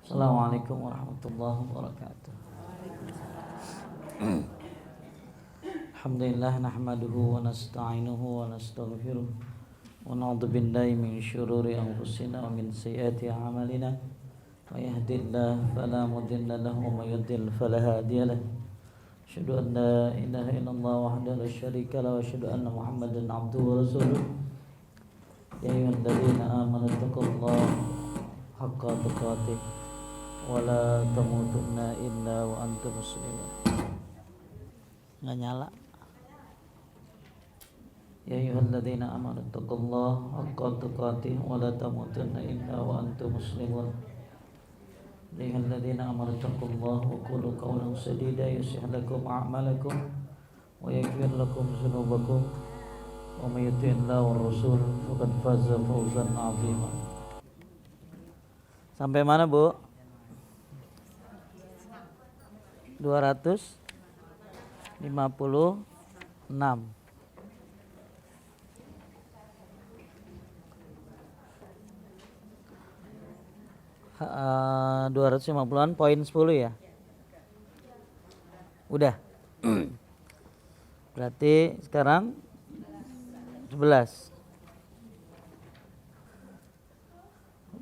Assalamualaikum warahmatullahi wabarakatuh. Alhamdulillah nahmaduhu wa nasta'inuhu wa nastaghfiruh wa na'udzu billahi min syururi anfusina wa min sayyiati a'malina. May yahdihillahu fala mudilla lahu wa may yudlil fala hadiya lahu. Asyhadu an la ilaha illallah wahdahu la syarika lahu wa asyhadu anna Muhammadan 'abduhu wa rasuluh. Ya ayyuhalladzina amanu taqullaha haqqa tuqatih wa la tamutunna illa wa antum muslimun. Enggak nyala. Ya ayyuhalladzina amanu taqullaha haqqa tuqatih wa la tamutunna illa wa antum muslimun. Ya ayyuhalladzina amanu taqullaha wa qulu qawlan sadida yuslih lakum a'malakum wa yaghfir lakum dzunubakum wa may yuti'illaha war rasul faqad faza fawzan 'azima. Sampai mana, Bu? 256. Uh, 250-an poin 10 ya. Udah. Berarti sekarang 11.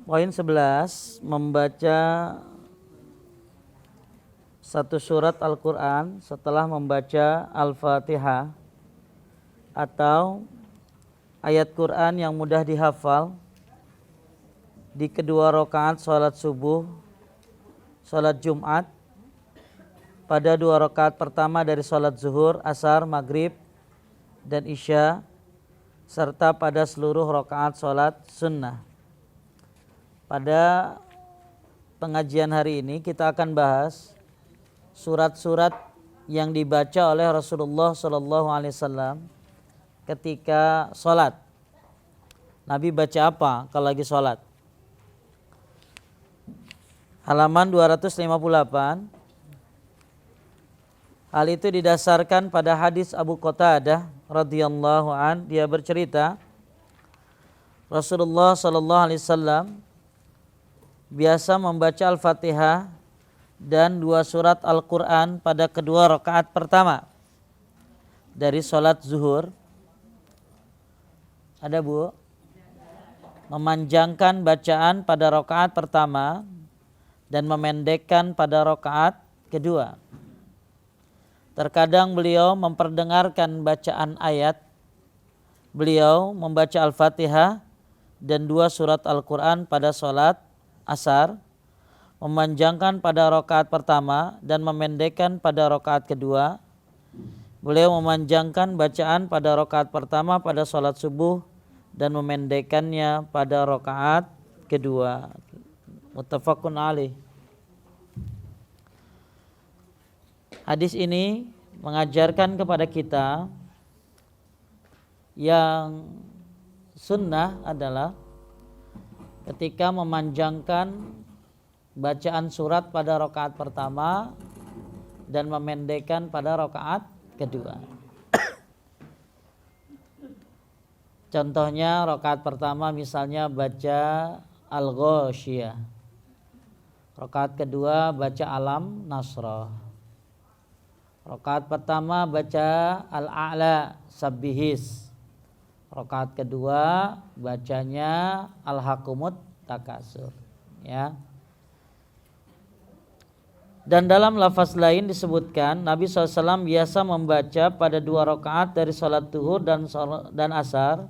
Poin 11, membaca satu surat Al-Quran setelah membaca Al-Fatihah atau ayat Quran yang mudah dihafal di kedua rakaat sholat subuh, sholat Jumat, pada 2 rakaat pertama dari sholat zuhur, asar, maghrib, dan isya, serta pada seluruh rakaat sholat sunnah. Pada pengajian hari ini kita akan bahas surat-surat yang dibaca oleh Rasulullah SAW ketika sholat. Nabi baca apa kalau lagi sholat? Halaman 258. Hal itu didasarkan pada hadis Abu Qatadah radhiyallahu an. Dia bercerita, Rasulullah SAW biasa membaca Al-Fatihah dan 2 surat Al-Quran pada kedua rakaat pertama dari sholat zuhur. Ada, Bu? Memanjangkan bacaan pada rakaat pertama dan memendekkan pada rakaat kedua. Terkadang beliau memperdengarkan bacaan ayat. Beliau membaca Al-Fatihah dan 2 surat Al-Quran pada sholat asar, memanjangkan pada rakaat pertama dan memendekkan pada rakaat kedua. Beliau memanjangkan bacaan pada rakaat pertama pada sholat subuh dan memendekkannya pada rakaat kedua. Muttafaqun alaih. Hadis ini mengajarkan kepada kita yang sunnah adalah ketika memanjangkan bacaan surat pada rakaat pertama dan memendekkan pada rakaat kedua. Contohnya rakaat pertama misalnya baca Al-Ghasyiyah. Rakaat kedua baca Alam Nasrah. Rakaat pertama baca Al-A'la Sabbihis. Rakaat kedua bacanya Al-Hakumut Takasur, ya. Dan dalam lafaz lain disebutkan Nabi SAW biasa membaca pada 2 rakaat dari sholat zuhur dan asar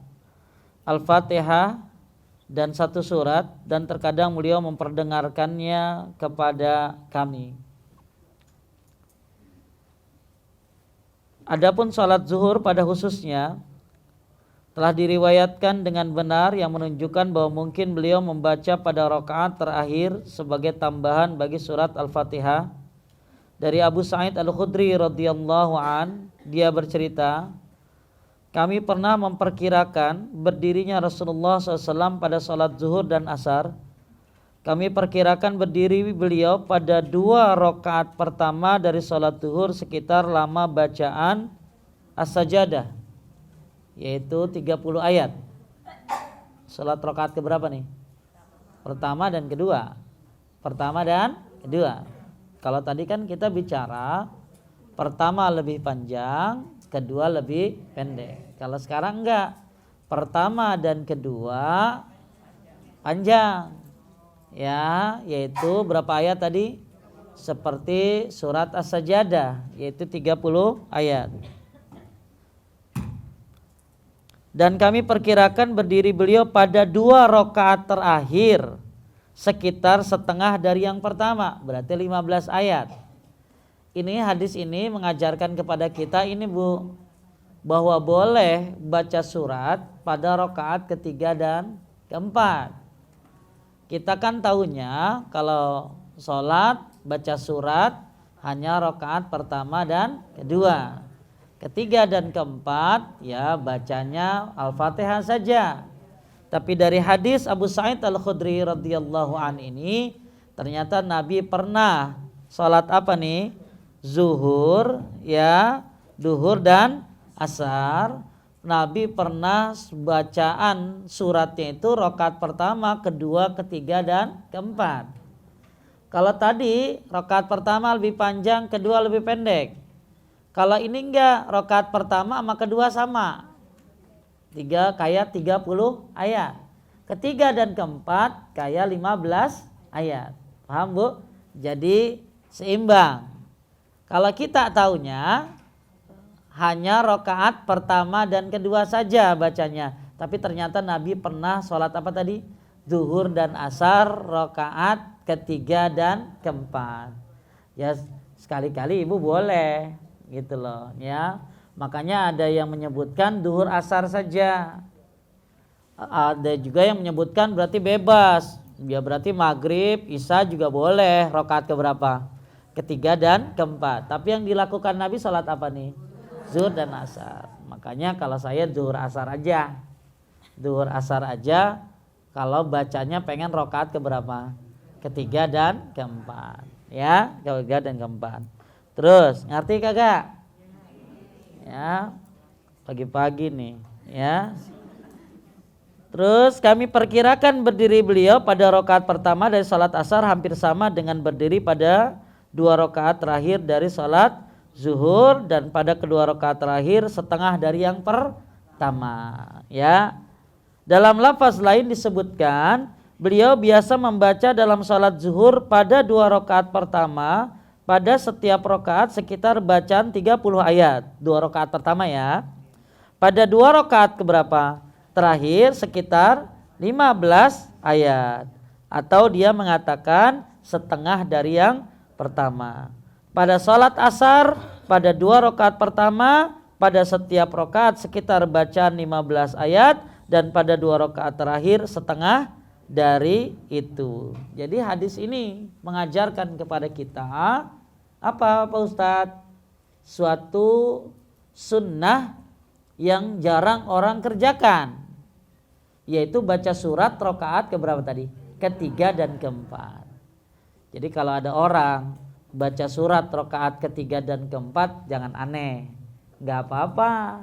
Al-Fatihah dan 1 surat, dan terkadang beliau memperdengarkannya kepada kami. Adapun sholat zuhur pada khususnya telah diriwayatkan dengan benar yang menunjukkan bahwa mungkin beliau membaca pada rakaat terakhir sebagai tambahan bagi surat Al-Fatihah. Dari Abu Sa'id Al-Khudri radhiyallahu an, dia bercerita, kami pernah memperkirakan berdirinya Rasulullah SAW pada salat zuhur dan asar. Kami perkirakan berdiri beliau pada 2 rakaat pertama dari salat zuhur sekitar lama bacaan As-Sajadah, yaitu 30 ayat. Salat rakaat keberapa nih? Pertama dan kedua. pertama dan kedua. Kalau tadi kan kita bicara pertama lebih panjang, kedua lebih pendek. Kalau sekarang enggak, pertama dan kedua panjang. Ya, yaitu berapa ayat tadi? Seperti surat As-Sajdah, yaitu 30 ayat. Dan kami perkirakan berdiri beliau pada 2 rakaat terakhir sekitar setengah dari yang pertama, berarti 15 ayat. Ini hadis ini mengajarkan kepada kita ini Bu, bahwa boleh baca surat pada rakaat ketiga dan keempat. Kita kan tahunya kalau sholat baca surat hanya rakaat pertama dan kedua. Ketiga dan keempat ya bacanya Al-Fatihah saja. Tapi dari hadis Abu Sa'id Al-Khudri radhiyallahu an ini ternyata Nabi pernah sholat apa nih? Zuhur ya, duhur dan asar. Nabi pernah bacaan suratnya itu rakaat pertama, kedua, ketiga dan keempat. Kalau tadi rakaat pertama lebih panjang, kedua lebih pendek. Kalau ini enggak, rakaat pertama sama kedua sama. Kayak 30 ayat. Ketiga dan keempat kayak 15 ayat. Paham Bu? Jadi seimbang. Kalau kita taunya hanya rakaat pertama dan kedua saja bacanya. Tapi ternyata Nabi pernah sholat apa tadi? Zuhur dan asar rakaat ketiga dan keempat. Ya sekali-kali ibu boleh gitu loh ya. Makanya ada yang menyebutkan zuhur asar saja. Ada juga yang menyebutkan berarti bebas. Ya berarti maghrib, isya juga boleh rakaat keberapa? Ketiga dan keempat. Tapi yang dilakukan Nabi sholat apa nih? Zuhur dan asar. Makanya kalau saya zuhur asar aja. Zuhur asar aja kalau bacanya pengen rakaat keberapa? Ketiga dan keempat. Ya, ketiga dan keempat. Terus, ngerti kagak? Ya. Pagi-pagi nih, ya. Terus kami perkirakan berdiri beliau pada rakaat pertama dari salat asar hampir sama dengan berdiri pada 2 rakaat terakhir dari salat zuhur dan pada kedua rakaat terakhir setengah dari yang pertama ya. Dalam lafaz lain disebutkan beliau biasa membaca dalam salat zuhur pada 2 rakaat pertama pada setiap rakaat sekitar bacaan 30 ayat. 2 rakaat pertama ya. Pada 2 rakaat keberapa? Terakhir sekitar 15 ayat. Atau dia mengatakan setengah dari yang pertama. Pada salat asar pada 2 rakaat pertama pada setiap rakaat sekitar bacaan 15 ayat dan pada 2 rakaat terakhir setengah dari itu. Jadi hadis ini mengajarkan kepada kita apa Pak Ustadz? Suatu sunnah yang jarang orang kerjakan, yaitu baca surat rakaat keberapa tadi? Ketiga dan keempat. Jadi kalau ada orang baca surat rakaat ketiga dan keempat jangan aneh, nggak apa-apa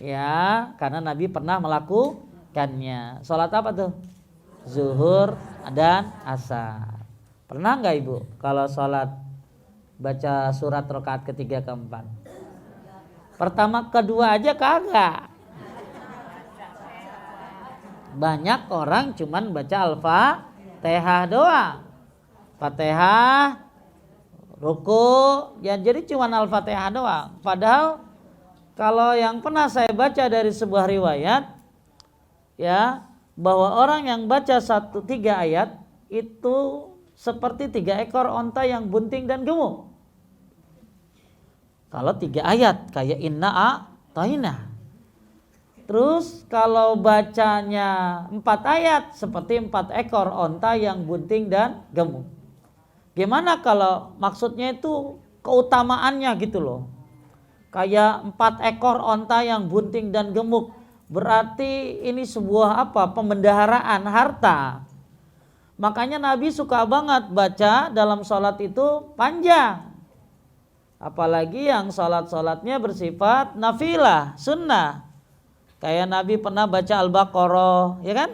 ya, karena Nabi pernah melakukannya. Sholat apa tuh? Zuhur dan asar. Pernah nggak ibu kalau sholat baca surat rakaat ketiga keempat? Pertama kedua aja kagak. Banyak orang cuman baca Al-Fatihah doang. Fatihah, ruku, ya jadi cuma Al-Fatihah doang. Padahal kalau yang pernah saya baca dari sebuah riwayat ya, bahwa orang yang baca 3 ayat itu seperti 3 ekor onta yang bunting dan gemuk. Kalau 3 ayat kayak inna a'tainah. Terus kalau bacanya 4 ayat seperti 4 ekor onta yang bunting dan gemuk. Gimana kalau maksudnya itu keutamaannya gitu loh. Kayak 4 ekor onta yang bunting dan gemuk. Berarti ini sebuah apa? Pembendaharaan harta. Makanya Nabi suka banget baca dalam sholat itu panjang. Apalagi yang sholat-sholatnya bersifat nafilah, sunnah. Kayak Nabi pernah baca Al-Baqarah, ya kan?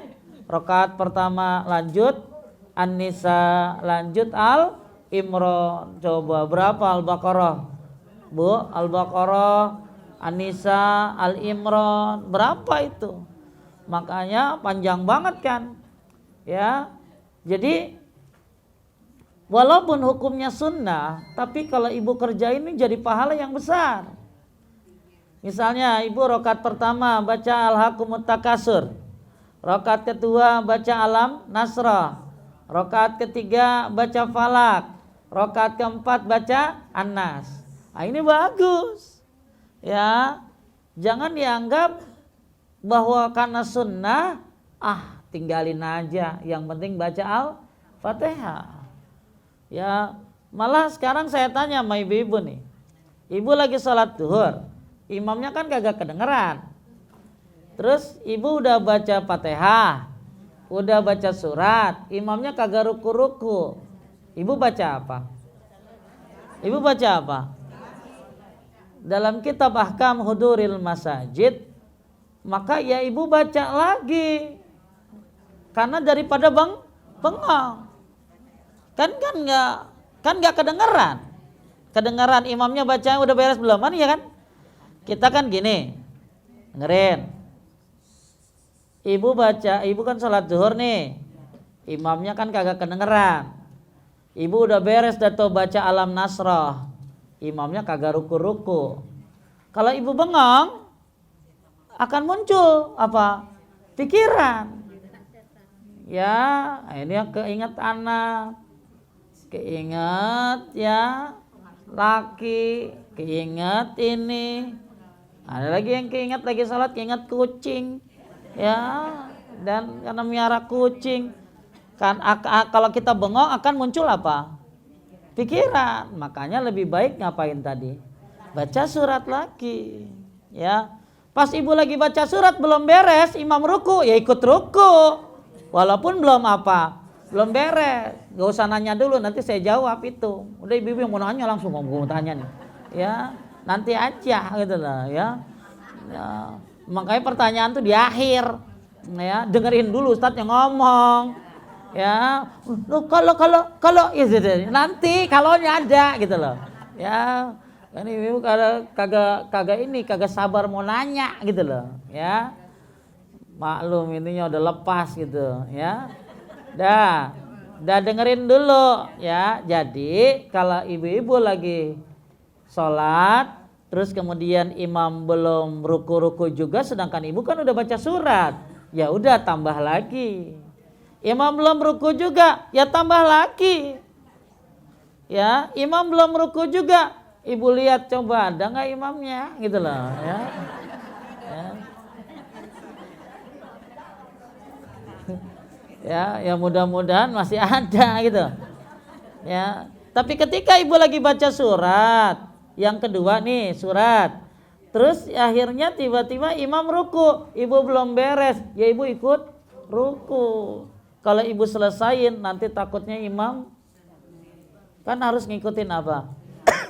Rakaat pertama lanjut An-Nisa, lanjut Al-Imran. Coba berapa Al-Baqarah? Bu, Al-Baqarah, An-Nisa, Al-Imran, berapa itu? Makanya panjang banget kan? Ya. Jadi walaupun hukumnya sunnah, tapi kalau ibu kerjain ini jadi pahala yang besar. Misalnya ibu rakaat pertama baca Al-Hakumut Takasur, rakaat kedua baca Alam Nasrah, rakaat ketiga baca Falak, rakaat keempat baca An-Nas. Nah, ini bagus. Ya, jangan dianggap bahwa karena sunnah, tinggalin aja. Yang penting baca Al-Fatihah. Ya, malah sekarang saya tanya sama ibu-ibu nih. Ibu lagi sholat duhur, imamnya kan kagak kedengeran. Terus ibu udah baca Fatihah, udah baca surat, imamnya kagak ruku-ruku. Ibu baca apa? Ibu baca apa? Dalam kitab Ahkam Huduril Masajid, maka ya ibu baca lagi. Karena daripada bengong. Kan enggak kedengeran. Kedengeran imamnya baca udah beres belum? Kan ya kan? Kita kan gini. Dengerin. Ibu baca, ibu kan sholat zuhur nih. Imamnya kan kagak kedengeran. Ibu udah beres dato baca Alam Nasrah. Imamnya kagak ruku-ruku. Kalau ibu bengong, akan muncul apa? Pikiran. Ya, ini yang keinget anak, keinget ya laki, keinget ini. Ada lagi yang keinget lagi sholat, keinget kucing. Ya, dan karena miara kucing kan kalau kita bengong akan muncul apa? Pikiran. Makanya lebih baik ngapain tadi? Baca surat lagi. Ya. Pas ibu lagi baca surat belum beres, imam ruku, ya ikut ruku. Walaupun belum apa? Belum beres. Gak usah nanya dulu, nanti saya jawab itu. Udah ibu yang mau nanya langsung mau tanya nih. Ya, nanti aja gitu lah ya. Ya. Makanya pertanyaan tuh di akhir. Ya, dengerin dulu Ustadz yang ngomong. Ya, kalau ya nanti kalaunya ada gitu loh. Ya, ini ibu kagak sabar mau nanya gitu loh. Ya, maklum ininya udah lepas gitu. Ya, dah dengerin dulu. Ya, jadi kalau ibu-ibu lagi sholat, terus kemudian imam belum ruku-ruku juga, sedangkan ibu kan udah baca surat, ya udah tambah lagi. Imam belum ruku juga, ya tambah lagi. Ya, imam belum ruku juga, ibu lihat coba ada nggak imamnya, gitu loh. Ya, ya mudah-mudahan masih ada gitu. Ya, tapi ketika ibu lagi baca surat, yang kedua nih surat, terus akhirnya tiba-tiba imam ruku, ibu belum beres, ya ibu ikut ruku. Kalau ibu selesain nanti takutnya imam kan harus ngikutin apa?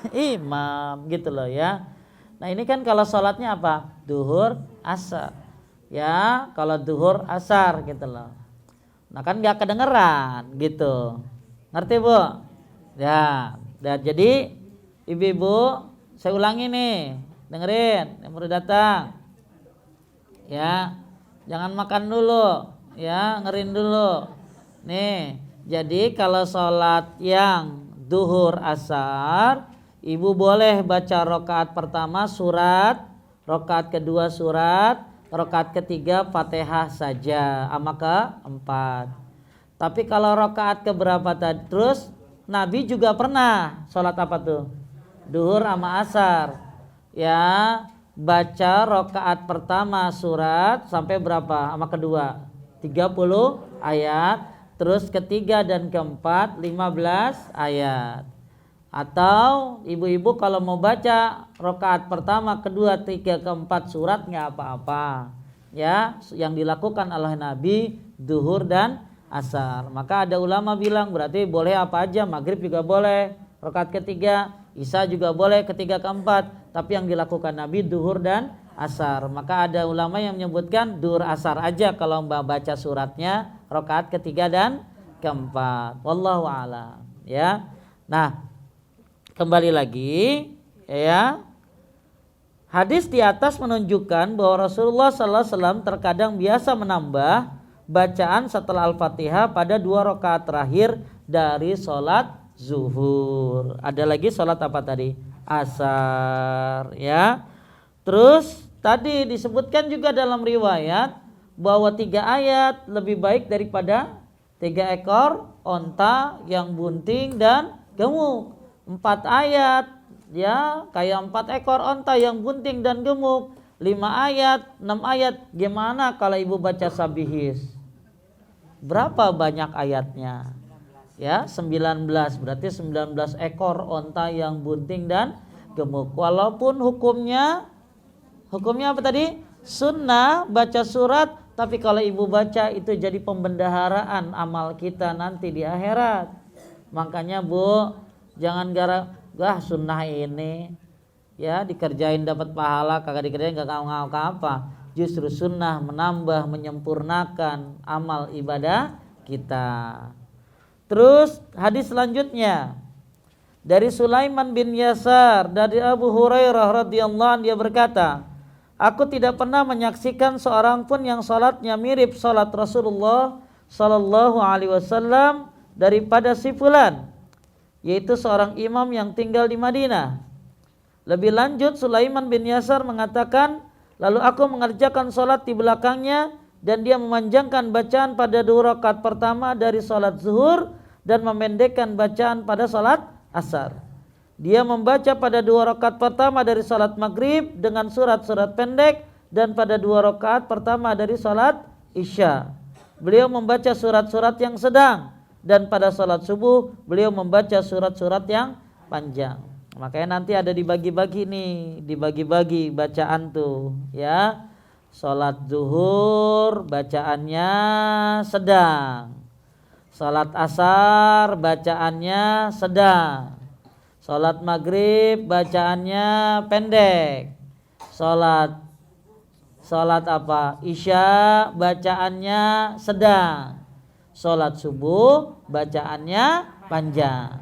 Imam gitu loh ya. Nah ini kan kalau sholatnya apa? Duhur, asar. Ya kalau duhur, asar gitu loh. Nah kan gak kedengeran gitu. Ngerti bu? Ya, jadi ibu-ibu saya ulangi nih. Dengerin yang baru datang. Ya, jangan makan dulu. Ya, ngerin dulu. Nih, jadi kalau sholat yang duhur asar, ibu boleh baca rakaat pertama surat, rakaat kedua surat, rakaat ketiga Fatihah saja, sama keempat. Tapi kalau rakaat keberapa tadi terus, Nabi juga pernah sholat apa tuh? Duhur sama asar. Ya, baca rakaat pertama surat sampai berapa? Sama kedua? 30 ayat, terus ketiga dan keempat 15 ayat. Atau ibu-ibu kalau mau baca rakaat pertama, kedua, tiga, keempat surat nggak apa-apa. Ya, yang dilakukan oleh Nabi duhur dan asar. Maka ada ulama bilang berarti boleh apa aja, maghrib juga boleh, rakaat ketiga, isya juga boleh, ketiga, keempat. Tapi yang dilakukan Nabi duhur dan asar. Maka ada ulama yang menyebutkan duhur asar aja kalau mbak baca suratnya rakaat ketiga dan keempat. Wallahu a'lam. Ya. Nah, kembali lagi ya. Hadis di atas menunjukkan bahwa Rasulullah sallallahu alaihi wasallam terkadang biasa menambah bacaan setelah Al-Fatihah pada 2 rakaat terakhir dari sholat zuhur. Ada lagi sholat apa tadi? Asar ya. Terus tadi disebutkan juga dalam riwayat bahwa 3 ayat lebih baik daripada 3 ekor onta yang bunting dan gemuk. 4 ayat ya kayak 4 ekor onta yang bunting dan gemuk. 5 ayat, 6 ayat. Gimana kalau ibu baca sabihis? Berapa banyak ayatnya? Ya 19, berarti 19 ekor onta yang bunting dan gemuk. Walaupun hukumnya apa tadi? Sunnah baca surat, tapi kalau ibu baca itu jadi pembendaharaan amal kita nanti di akhirat. Makanya Bu, jangan sunnah ini ya dikerjain dapat pahala, kagak dikerjain gak apa. Justru sunnah menambah, menyempurnakan amal ibadah kita. Terus hadis selanjutnya dari Sulaiman bin Yasar dari Abu Hurairah radhiyallahu anhu, dia berkata, aku tidak pernah menyaksikan seorang pun yang salatnya mirip salat Rasulullah sallallahu alaihi wasallam daripada si fulan, yaitu seorang imam yang tinggal di Madinah. Lebih lanjut Sulaiman bin Yasar mengatakan, lalu aku mengerjakan salat di belakangnya dan dia memanjangkan bacaan pada 2 rakaat pertama dari salat zuhur dan memendekkan bacaan pada salat asar. Dia membaca pada 2 rakaat pertama dari salat maghrib dengan surat-surat pendek dan pada 2 rakaat pertama dari salat isya beliau membaca surat-surat yang sedang, dan pada salat subuh beliau membaca surat-surat yang panjang. Makanya nanti ada dibagi-bagi bacaan tuh ya. Salat zuhur bacaannya sedang, salat asar bacaannya sedang, salat maghrib bacaannya pendek, salat apa? Isya bacaannya sedang, salat subuh bacaannya panjang.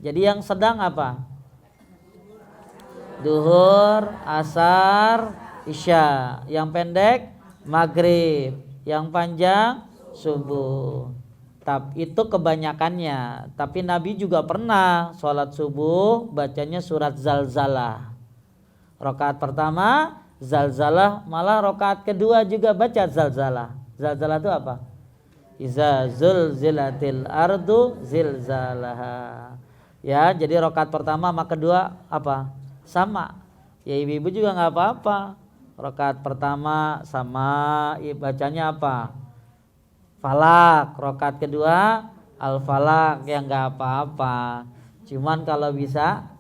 Jadi yang sedang apa? Duhur, asar, isya. Yang pendek maghrib, yang panjang subuh. Itu kebanyakannya. Tapi Nabi juga pernah sholat subuh bacanya surat Zalzalah. Rakaat pertama Zalzalah, malah rakaat kedua juga baca Zalzalah. Zalzalah itu apa? Iza zulzilatil ardu zilzalaha. Ya, jadi rakaat pertama sama kedua apa? Sama. Ya ibu-ibu juga nggak apa-apa. Rakaat pertama sama, bacanya apa? Falak. Rakaat kedua al-falak, ya nggak apa-apa. Cuman kalau bisa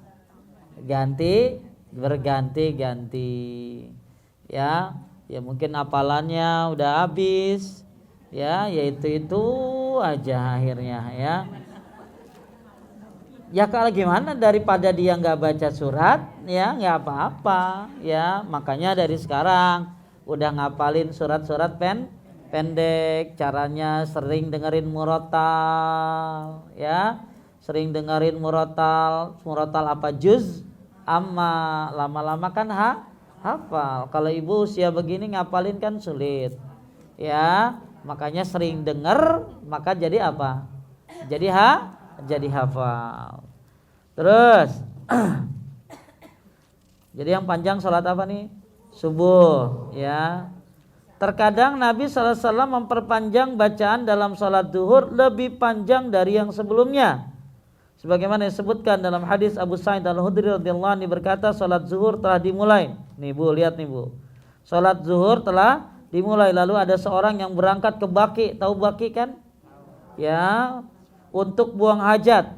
berganti-ganti. Ya mungkin hafalannya udah habis. Ya itu aja akhirnya ya. Ya kalau gimana, daripada dia nggak baca surat ya nggak apa-apa ya. Makanya dari sekarang udah ngapalin surat-surat pendek. Caranya sering dengerin murotal ya, sering dengerin murotal apa juz amma, lama-lama kan hafal. Kalau ibu usia begini ngapalin kan sulit ya. Makanya sering denger, maka jadi apa? Jadi hafal. Terus jadi yang panjang sholat apa nih? Subuh ya. Terkadang Nabi SAW memperpanjang bacaan dalam sholat zuhur lebih panjang dari yang sebelumnya. Sebagaimana disebutkan dalam hadis Abu Sa'id Al-Khudri radhiyallahu anhu berkata, sholat zuhur telah dimulai. Nih Bu, lihat nih Bu. Sholat zuhur telah dimulai, lalu ada seorang yang berangkat ke Baqi. Tahu Baqi kan? Ya, untuk buang hajat.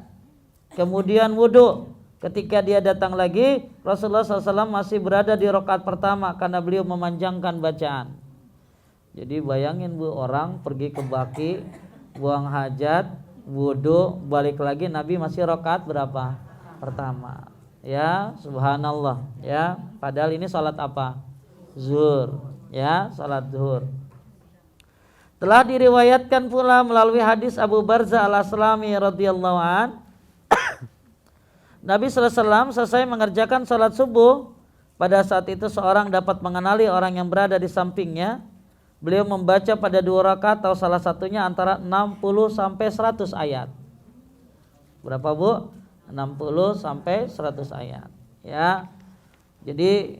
Kemudian wudhu. Ketika dia datang lagi, Rasulullah SAW masih berada di rakaat pertama karena beliau memanjangkan bacaan. Jadi bayangin Bu, orang pergi ke Baqi, buang hajat, wudhu, balik lagi, Nabi masih rakaat berapa? Pertama. Ya, subhanallah. Ya, padahal ini salat apa? Zuhur. Ya, salat zuhur. Telah diriwayatkan pula melalui hadis Abu Barzah al-Aslami radhiyallahu an, Nabi sallallahu alaihi wasallam selesai mengerjakan salat subuh. Pada saat itu seorang dapat mengenali orang yang berada di sampingnya. Beliau membaca pada 2 rakaat atau salah satunya antara 60 sampai 100 ayat. Berapa Bu? 60 sampai 100 ayat. Ya. Jadi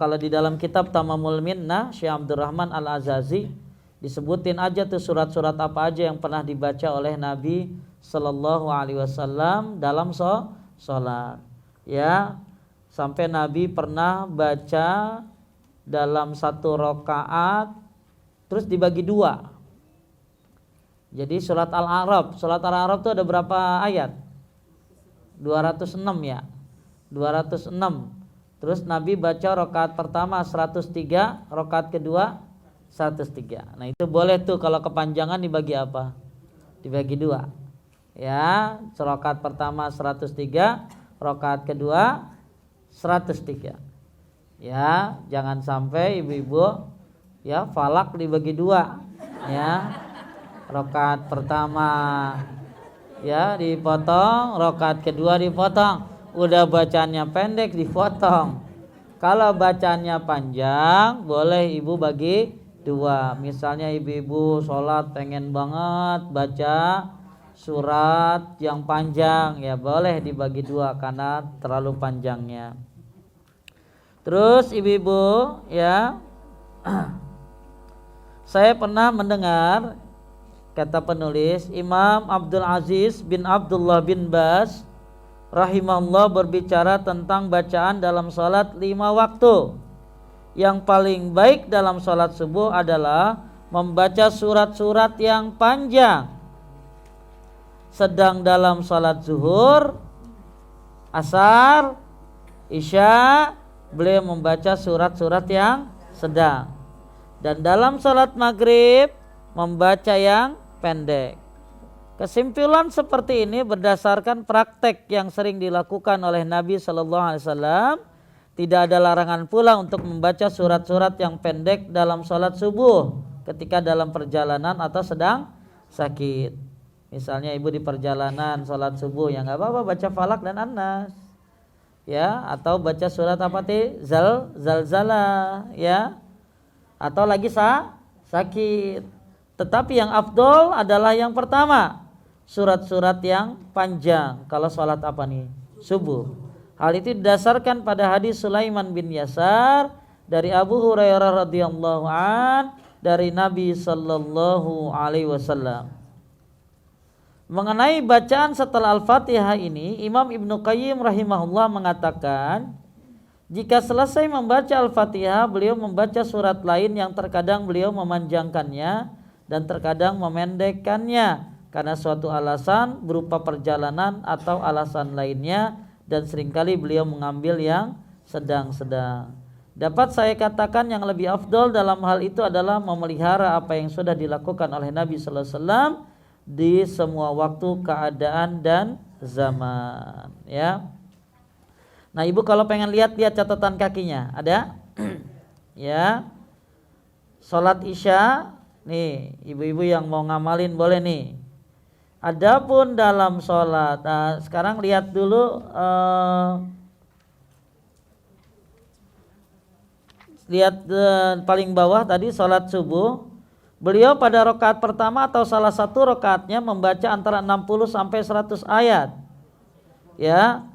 kalau di dalam kitab Tamamul Minnah Syekh Abdurrahman Al-Azazi disebutin aja tuh surat-surat apa aja yang pernah dibaca oleh Nabi sallallahu alaihi wasallam dalam salat. Ya. Sampai Nabi pernah baca dalam 1 rakaat terus dibagi 2. Jadi surat Al-A'raf itu ada berapa ayat? 206 ya. 206. Terus Nabi baca rakaat pertama 103, rakaat kedua 103. Nah itu boleh tuh kalau kepanjangan dibagi apa? Dibagi 2. Ya, rakaat pertama 103, rakaat kedua 103. Ya, jangan sampai ibu-ibu ya falak dibagi 2. Ya. Rakaat pertama ya dipotong, rakaat kedua dipotong. Udah bacanya pendek dipotong. Kalau bacanya panjang boleh ibu bagi 2. Misalnya ibu-ibu sholat pengen banget baca surat yang panjang, ya boleh dibagi 2 karena terlalu panjangnya. Terus ibu-ibu ya saya pernah mendengar kata penulis Imam Abdul Aziz bin Abdullah bin Baz rahimahullah berbicara tentang bacaan dalam salat 5 waktu. Yang paling baik dalam salat subuh adalah membaca surat-surat yang panjang. Sedang dalam salat zuhur, asar, isya beliau membaca surat-surat yang sedang. Dan dalam salat maghrib membaca yang pendek. Kesimpulan seperti ini berdasarkan praktek yang sering dilakukan oleh Nabi sallallahu alaihi wasallam. Tidak ada larangan pula untuk membaca surat-surat yang pendek dalam salat subuh ketika dalam perjalanan atau sedang sakit. Misalnya ibu di perjalanan salat subuh ya enggak apa-apa baca Falak dan An-Nas. Ya, atau baca surat apa tadi? Zalzalah ya. Atau lagi sakit. Tetapi yang afdol adalah yang pertama, surat-surat yang panjang. Kalau sholat apa nih? Subuh. Hal itu didasarkan pada hadis Sulaiman bin Yasar dari Abu Hurairah radhiyallahu an dari Nabi sallallahu alaihi wasallam. Mengenai bacaan setelah Al-Fatihah ini, Imam Ibnu Qayyim rahimahullah mengatakan, jika selesai membaca Al-Fatihah, beliau membaca surat lain yang terkadang beliau memanjangkannya dan terkadang memendekkannya karena suatu alasan berupa perjalanan atau alasan lainnya, dan seringkali beliau mengambil yang sedang-sedang. Dapat saya katakan yang lebih afdol dalam hal itu adalah memelihara apa yang sudah dilakukan oleh Nabi sallallahu alaihi wasallam di semua waktu, keadaan dan zaman, ya. Nah, ibu kalau pengen lihat catatan kakinya, ada? Ya. Salat Isya, nih, ibu-ibu yang mau ngamalin boleh nih. Adapun dalam sholat, nah sekarang lihat dulu, lihat paling bawah tadi sholat subuh. Beliau pada rakaat pertama atau salah satu rakaatnya membaca antara 60 sampai 100 ayat. Ya,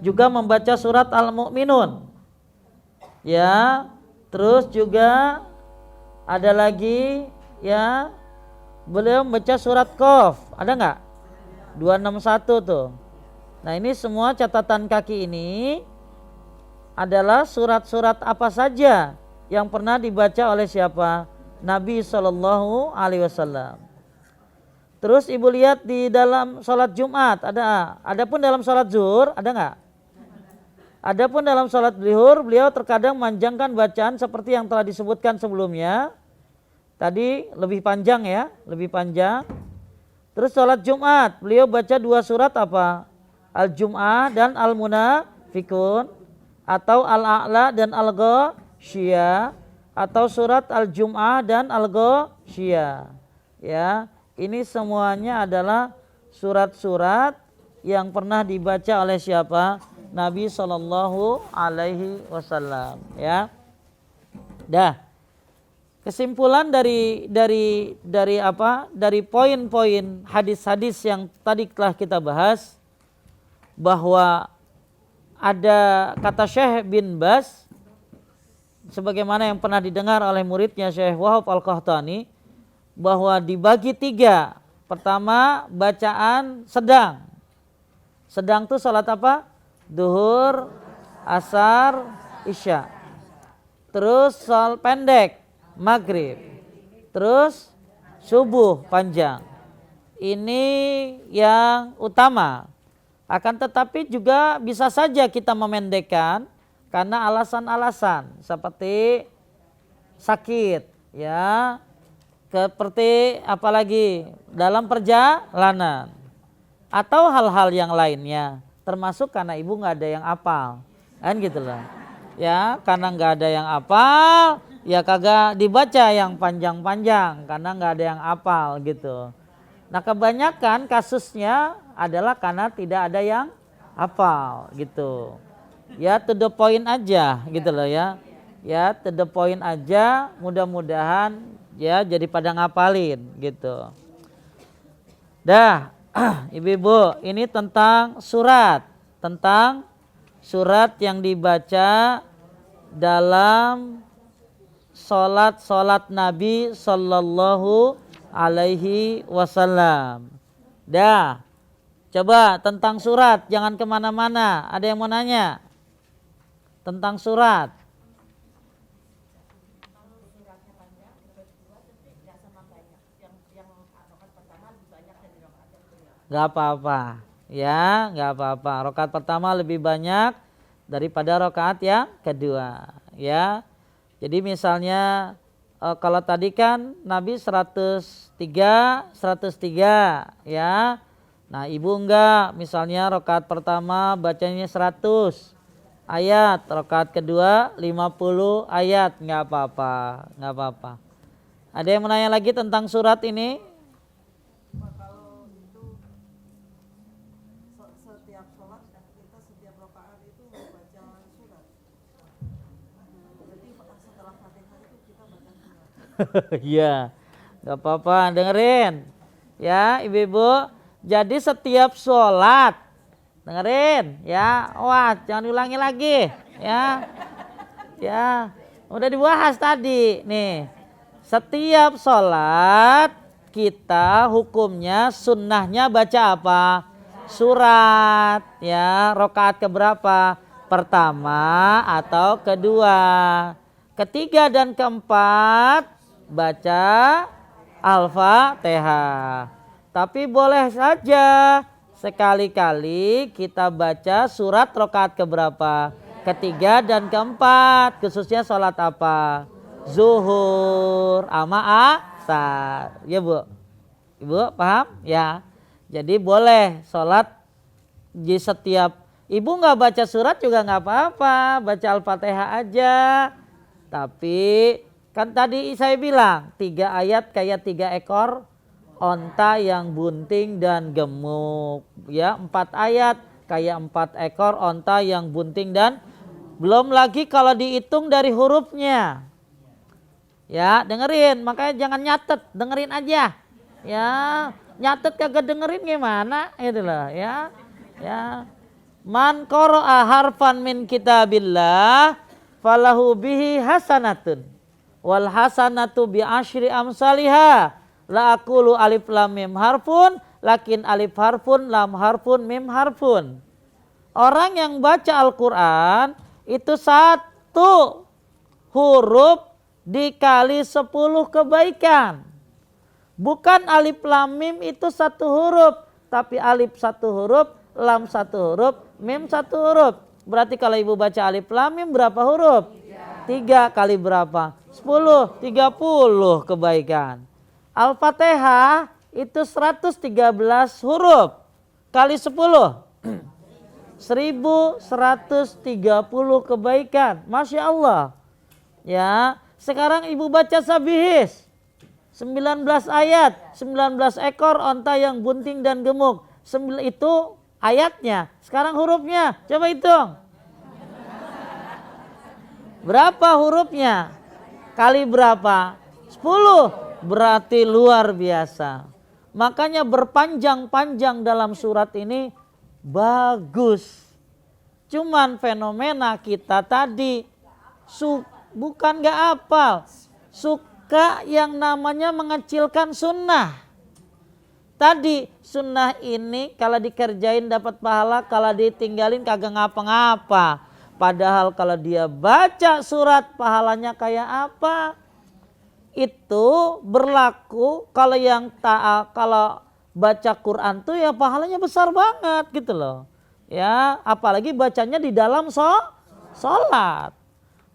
juga membaca surat Al-Mu'minun. Ya, terus juga ada lagi ya, beliau membaca surat Qaf, ada nggak? 261 tuh. Nah ini semua catatan kaki ini adalah surat-surat apa saja yang pernah dibaca oleh siapa? Nabi Sallallahu Alaihi Wasallam. Terus ibu lihat di dalam sholat Jumat ada. Adapun dalam sholat zuhur ada nggak? Adapun dalam sholat zuhur beliau terkadang memanjangkan bacaan seperti yang telah disebutkan sebelumnya. Tadi lebih panjang ya, lebih panjang. Terus sholat Jumat, beliau baca 2 surat apa? Al-Jum'ah dan Al-Munafikun, atau Al-A'la dan Al-Ghasyiyah, atau surat Al-Jum'ah dan Al-Ghasyiyah. Ya, ini semuanya adalah surat-surat yang pernah dibaca oleh siapa? Nabi Shallallahu Alaihi Wasallam. Ya, dah. Kesimpulan dari poin-poin hadis-hadis yang tadi telah kita bahas, bahwa ada kata Syekh bin Baz sebagaimana yang pernah didengar oleh muridnya Syekh Wahab Al-Qahtani, bahwa dibagi 3. Pertama, bacaan sedang. Sedang itu salat apa? Duhur, asar, isya. Terus salat pendek, maghrib. Terus subuh panjang. Ini yang utama. Akan tetapi juga bisa saja kita memendekkan karena alasan-alasan seperti sakit, ya, seperti apalagi dalam perjalanan atau hal-hal yang lainnya, termasuk karena ibu nggak ada yang hafal, kan gitu loh. Ya, karena nggak ada yang hafal, ya kagak dibaca yang panjang-panjang karena nggak ada yang hafal gitu. Nah, kebanyakan kasusnya adalah karena tidak ada yang hafal gitu. Ya, to the point aja gitu loh ya. Ya, to the point aja, mudah-mudahan ya jadi pada ngapalin gitu. Dah, ibu-ibu, ini tentang surat yang dibaca dalam sholat Nabi Sallallahu Alaihi Wasallam. Dah, coba tentang surat, jangan kemana-mana. Ada yang mau nanya tentang surat? Gak apa-apa, ya, gak apa-apa. Rakaat pertama lebih banyak daripada rakaat yang kedua, ya. Jadi misalnya kalau tadi kan Nabi 103, ya. Nah, ibu enggak, misalnya rakaat pertama bacanya 100 ayat, rakaat kedua 50 ayat, nggak apa-apa, nggak apa-apa. Ada yang menanya lagi tentang surat ini? Kalau itu setiap sholat kita setiap rakaat itu membaca surat. Jadi setelah Fatihah itu kita baca surat. Iya, nggak apa-apa, dengerin, ya ibu-ibu. Jadi setiap sholat, dengerin, ya, wah jangan diulangi lagi, ya, udah dibahas tadi, nih. Setiap sholat kita hukumnya sunnahnya baca apa? Surat, ya. Rakaat keberapa? Pertama atau kedua? Ketiga dan keempat baca Al-Fatihah. Tapi boleh saja sekali-kali kita baca surat rakaat keberapa? Ketiga dan keempat, khususnya sholat apa? Zuhur sama asar. Ya Bu? Ibu paham? Ya. Jadi boleh sholat di setiap, ibu nggak baca surat juga nggak apa-apa, baca Al-Fatihah aja. Tapi kan tadi saya bilang 3 ayat kayak 3 ekor onta yang bunting dan gemuk, ya. 4 ayat kayak 4 ekor onta yang bunting dan, belum lagi kalau dihitung dari hurufnya, ya. Dengerin, makanya jangan nyatet, dengerin aja, ya. Nyatet kagak dengerin gimana, gitu loh, ya. Man qara'a harfan min kitabillah falahu bihi hasanatun wal hasanatu bi asyri amsalihah. La aqulu alif lam mim harfun, lakin alif harfun, lam harfun, mim harfun. Orang yang baca Al-Quran itu 1 huruf dikali 10 kebaikan. Bukan alif lam mim itu 1 huruf, tapi alif 1 huruf, lam 1 huruf, mim 1 huruf. Berarti kalau ibu baca alif lam mim berapa huruf? 3 kali berapa? 10, 30 kebaikan. Al-Fatihah itu 113 huruf kali 10 1130 kebaikan. Masya Allah, ya. Sekarang ibu baca sabihis 19 ayat, 19 ekor onta yang bunting dan gemuk. Itu ayatnya. Sekarang hurufnya, coba hitung. Berapa hurufnya? Kali berapa? 10. Berarti luar biasa. Makanya berpanjang-panjang dalam surat ini bagus. Cuman fenomena kita tadi bukan gak hafal, suka yang namanya mengecilkan sunnah. Tadi sunnah ini kalau dikerjain dapat pahala, kalau ditinggalin kagak ngapa-ngapa. Padahal kalau dia baca surat pahalanya kayak apa? Itu berlaku kalau yang kalau baca Quran tuh ya pahalanya besar banget gitu loh. Ya, apalagi bacanya di dalam sholat.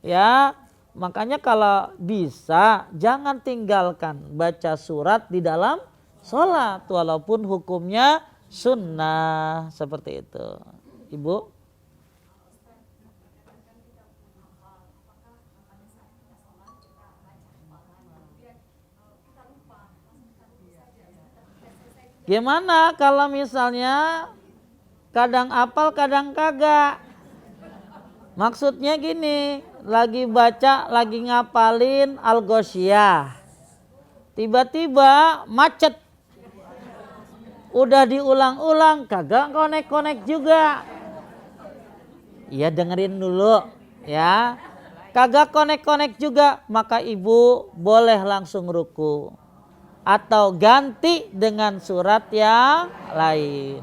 Ya, makanya kalau bisa jangan tinggalkan baca surat di dalam sholat walaupun hukumnya sunnah seperti itu. Ibu? Gimana kalau misalnya kadang apal kadang kagak? Maksudnya gini, lagi baca, lagi ngapalin Al-Ghoshiyah. Tiba-tiba macet. Udah diulang-ulang, kagak konek-konek juga. Iya dengerin dulu ya. Kagak konek-konek juga, maka ibu boleh langsung ruku. Atau ganti dengan surat yang lain.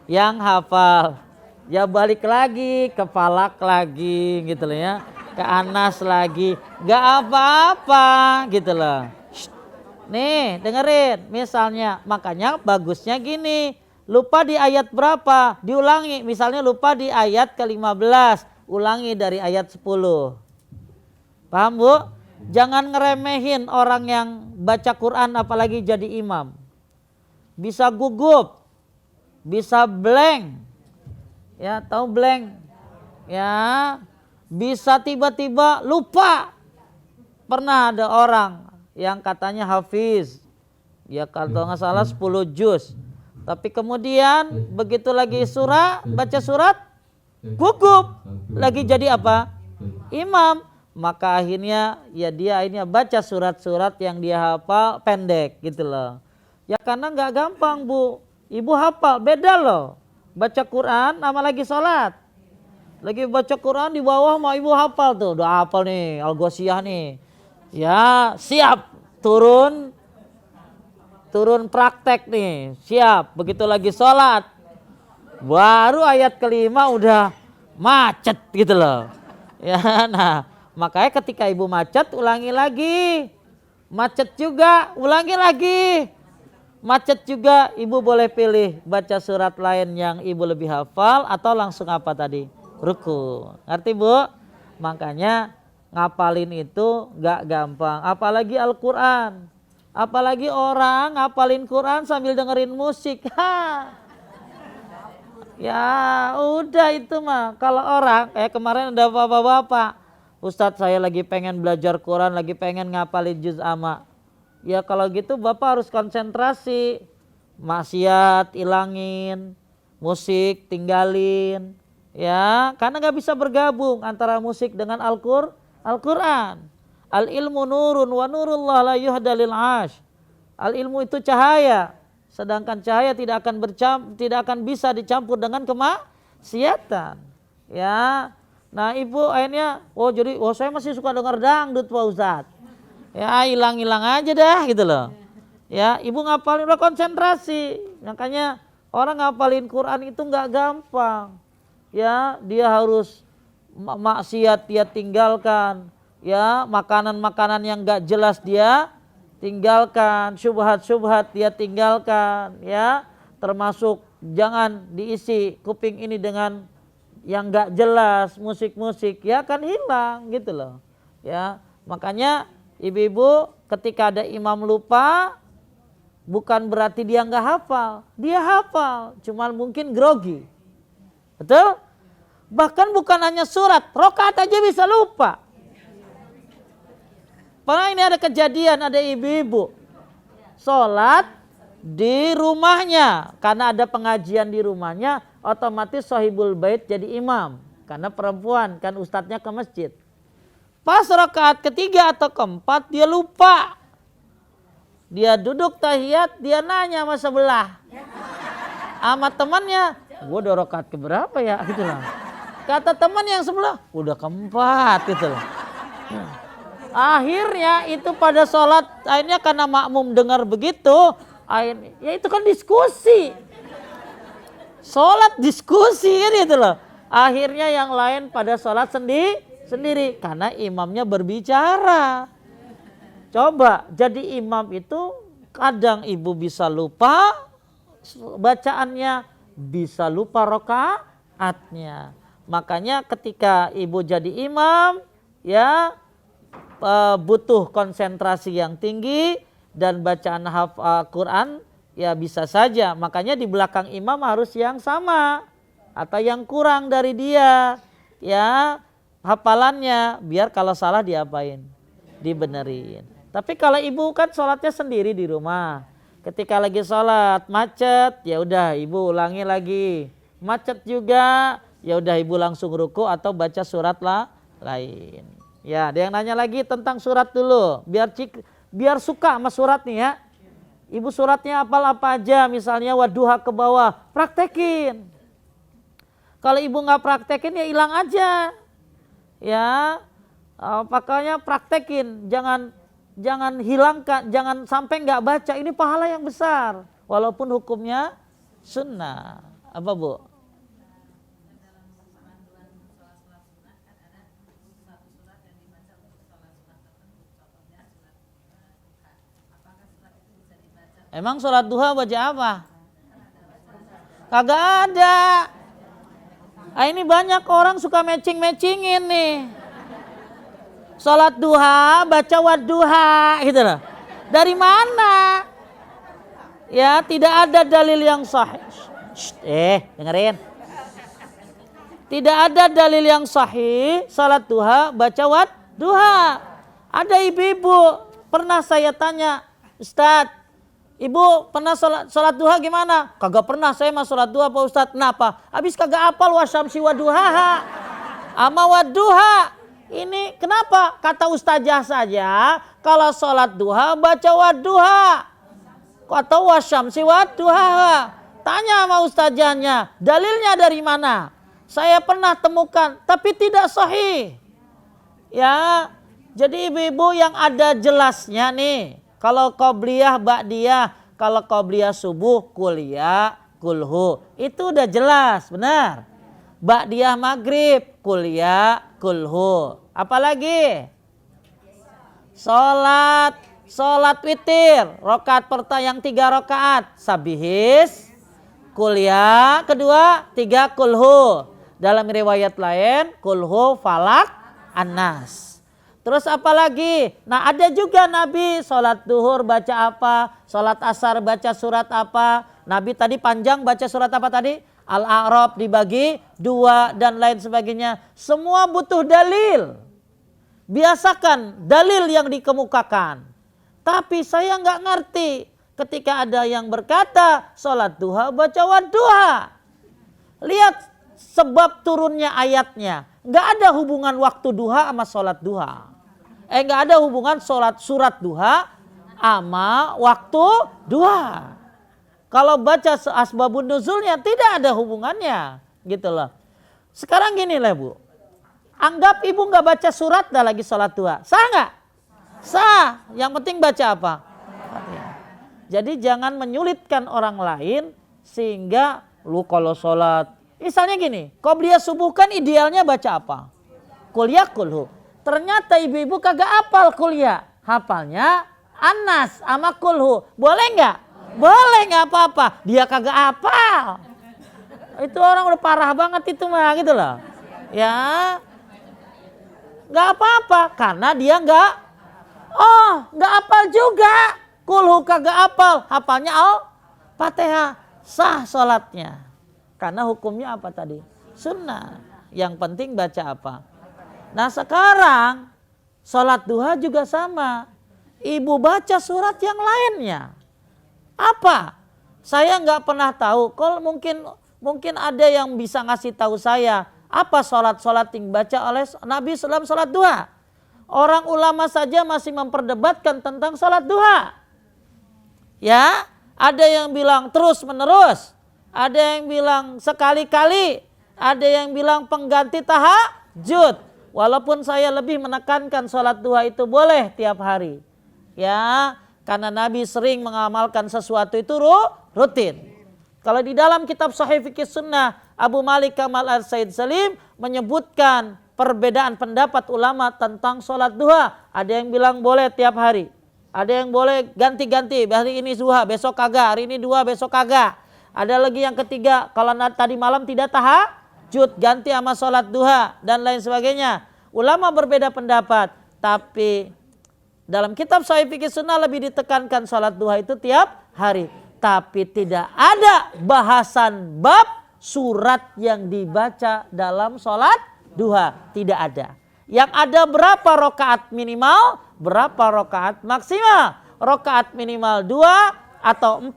Yang hafal. Ya balik lagi ke Falak lagi gitu loh ya. Ke Anas lagi. Gak apa-apa gitu loh. Nih dengerin misalnya. Makanya bagusnya gini. Lupa di ayat berapa diulangi. Misalnya lupa di ayat ke-15. Ulangi dari ayat 10. Paham Bu? Jangan ngeremehin orang yang baca Quran apalagi jadi imam. Bisa gugup. Bisa blank. Ya, tahu blank? Ya, bisa tiba-tiba lupa. Pernah ada orang yang katanya hafiz. Ya kalau nggak salah 10 juz. Tapi kemudian begitu lagi baca surat, gugup. Lagi jadi apa? Imam. Maka akhirnya ya dia akhirnya baca surat-surat yang dia hafal pendek gitu loh. Ya karena nggak gampang Bu. Ibu hafal beda loh. Baca Quran sama lagi sholat. Lagi baca Quran di bawah mau ibu hafal tuh. Udah hafal nih Al-Ghoshiyah nih. Ya siap turun praktek nih. Siap begitu lagi sholat. Baru ayat kelima udah macet gitu loh. Ya nah. Makanya ketika ibu macet ulangi lagi. Macet juga ulangi lagi. Macet juga ibu boleh pilih baca surat lain yang ibu lebih hafal atau langsung apa tadi? Ruku. Ngerti Bu? Makanya ngapalin itu gak gampang. Apalagi Al-Quran. Apalagi orang ngapalin Quran sambil dengerin musik. Ya udah itu mah. Kalau orang kayak kemarin ada bapak-bapak. Ustadz saya lagi pengen belajar Quran, lagi pengen ngapalin juz amma. Ya kalau gitu bapak harus konsentrasi. Maksiat ilangin, musik tinggalin. Ya karena gak bisa bergabung antara musik dengan Al-Quran. Al-ilmu nurun wa nurullah la yuhdalil ash. Al-ilmu itu cahaya. Sedangkan cahaya tidak akan bisa dicampur dengan kemaksiatan. Ya. Nah ibu akhirnya, saya masih suka dengar dangdut Pak Ustadz. Ya hilang-hilang aja dah gitu loh. Ya ibu ngapalin udah konsentrasi. Makanya orang ngapalin Quran itu nggak gampang. Ya dia harus maksiat dia tinggalkan. Ya makanan-makanan yang nggak jelas dia tinggalkan. Syubhat-syubhat dia tinggalkan. Ya termasuk jangan diisi kuping ini dengan yang nggak jelas musik-musik ya kan hilang gitu loh. Ya makanya ibu-ibu ketika ada imam lupa bukan berarti dia nggak hafal, dia hafal, cuman mungkin grogi, betul? Bahkan bukan hanya surat, rokaat aja bisa lupa. Pernah ini ada kejadian, ada ibu-ibu sholat di rumahnya. Karena ada pengajian di rumahnya, otomatis sahibul bait jadi imam. Karena perempuan, kan ustadznya ke masjid. Pas rakaat ketiga atau keempat dia lupa. Dia duduk tahiyat, dia nanya sama sebelah. Sama temannya, gue udah rakaat keberapa ya? Gitu lah. Kata teman yang sebelah, udah keempat gitu loh. Akhirnya itu pada sholat, akhirnya karena makmum dengar begitu, akhirnya, ya itu kan diskusi. Sholat diskusi kan gitu loh. Akhirnya yang lain pada sholat sendiri karena imamnya berbicara. Coba jadi imam itu kadang ibu bisa lupa bacaannya, bisa lupa rakaatnya. Makanya ketika ibu jadi imam ya butuh konsentrasi yang tinggi dan bacaan Quran ya bisa saja. Makanya di belakang imam harus yang sama atau yang kurang dari dia ya hafalannya, biar kalau salah diapain? Dibenerin. Tapi kalau ibu kan sholatnya sendiri di rumah. Ketika lagi sholat macet, ya udah ibu ulangi lagi. Macet juga, ya udah ibu langsung ruku atau baca surat lain. Ya, ada yang nanya lagi tentang surat dulu. Biar suka sama surat nih ya. Ibu suratnya hafal apa aja, misalnya Wadduha ke bawah, praktekin. Kalau ibu nggak praktekin ya hilang aja. Ya, makanya praktekin, jangan hilangkan, jangan sampai nggak baca. Ini pahala yang besar, walaupun hukumnya sunnah. Apa bu? Emang sholat duha baca apa? Kagak ada. Ini banyak orang suka matching-matchingin nih. Sholat duha baca wadduha gitu loh. Dari mana? Ya tidak ada dalil yang sahih. Dengerin. Tidak ada dalil yang sahih sholat duha baca wadduha. Ada ibu-ibu pernah saya tanya, Ustadz, ibu pernah sholat duha gimana? Kagak pernah saya mah sholat duha Pak Ustadz. Kenapa? Habis kagak apal wasyamsi waduhaha. Ama waduha. Ini kenapa? Kata ustazah saja kalau sholat duha baca waduha. Atau wasyamsi waduhaha. Tanya sama ustazahnya, dalilnya dari mana? Saya pernah temukan tapi tidak sahih. Ya, jadi ibu-ibu yang ada jelasnya nih. Kalau qobliyah ba'diyah, kalau qobliyah subuh kuliah kulhu. Itu udah jelas, benar. Ba'diyah maghrib kuliah kulhu. Apalagi? Sholat witir, rakaat pertama yang 3 rakaat. Sabihis, kuliah kedua 3 kulhu. Dalam riwayat lain kulhu falak annas. Terus apa lagi? Nah ada juga Nabi sholat duhur baca apa, sholat asar baca surat apa. Nabi tadi panjang baca surat apa tadi? Al-A'raf dibagi 2 dan lain sebagainya. Semua butuh dalil. Biasakan dalil yang dikemukakan. Tapi saya nggak ngerti ketika ada yang berkata sholat duha baca wadduha. Lihat sebab turunnya ayatnya. Nggak ada hubungan waktu duha sama sholat duha. Nggak ada hubungan surat duha sama waktu duha. Kalau baca asbabun nuzulnya tidak ada hubungannya, gitu loh. Sekarang gini lah bu, anggap ibu nggak baca surat dah lagi sholat duha, sah nggak? Sah. Yang penting baca apa? Jadi jangan menyulitkan orang lain sehingga lu kalau sholat, misalnya gini, qobliyah subuh kan idealnya baca apa? Kuliah kulhu. Ternyata ibu-ibu kagak hafal kuliah, hafalnya anas sama kulhu. Boleh nggak? Boleh, nggak apa-apa. Dia kagak hafal. Itu orang udah parah banget itu mah gitu loh. Ya, nggak apa-apa karena dia nggak hafal juga. Kulhu kagak hafal, hafalnya Al-Fatihah, sah sholatnya. Karena hukumnya apa tadi? Sunnah. Yang penting baca apa? Nah sekarang Sholat duha juga sama. Ibu baca surat yang lainnya. Apa? Saya nggak pernah tahu. Kalau mungkin ada yang bisa ngasih tahu saya apa sholat yang dibaca oleh Nabi SAW sholat duha. Orang ulama saja masih memperdebatkan tentang sholat duha. Ya, ada yang bilang terus menerus, ada yang bilang sekali-kali, ada yang bilang pengganti tahajud. Walaupun saya lebih menekankan sholat duha itu boleh tiap hari. Ya, karena Nabi sering mengamalkan sesuatu itu rutin. Kalau di dalam kitab Sahih Fikih Sunnah, Abu Malik Kamal Al-Said Salim menyebutkan perbedaan pendapat ulama tentang sholat duha. Ada yang bilang boleh tiap hari. Ada yang boleh ganti-ganti. Hari ini duha, besok kagak. Hari ini duha, besok kagak. Ada lagi yang ketiga, kalau tadi malam tidak tahajud, ganti sama sholat duha dan lain sebagainya. Ulama berbeda pendapat. Tapi dalam kitab Sahih Fikih Sunnah lebih ditekankan sholat duha itu tiap hari. Tapi tidak ada bahasan bab surat yang dibaca dalam sholat duha. Tidak ada. Yang ada berapa rakaat minimal, berapa rakaat maksimal. Rakaat minimal 2 atau 4,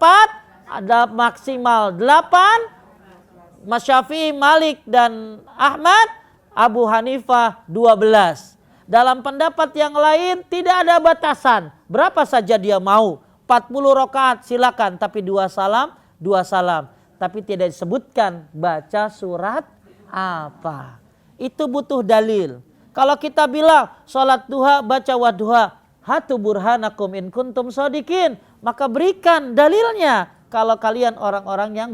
ada maksimal 8. Syafi'i, Malik dan Ahmad, Abu Hanifah 12. Dalam pendapat yang lain tidak ada batasan. Berapa saja dia mau. 40 rakaat silakan, tapi 2 salam. Tapi tidak disebutkan baca surat apa. Itu butuh dalil. Kalau kita bilang sholat duha baca wadduha, hatu burhanakum in kuntum shodikin, maka berikan dalilnya kalau kalian orang-orang yang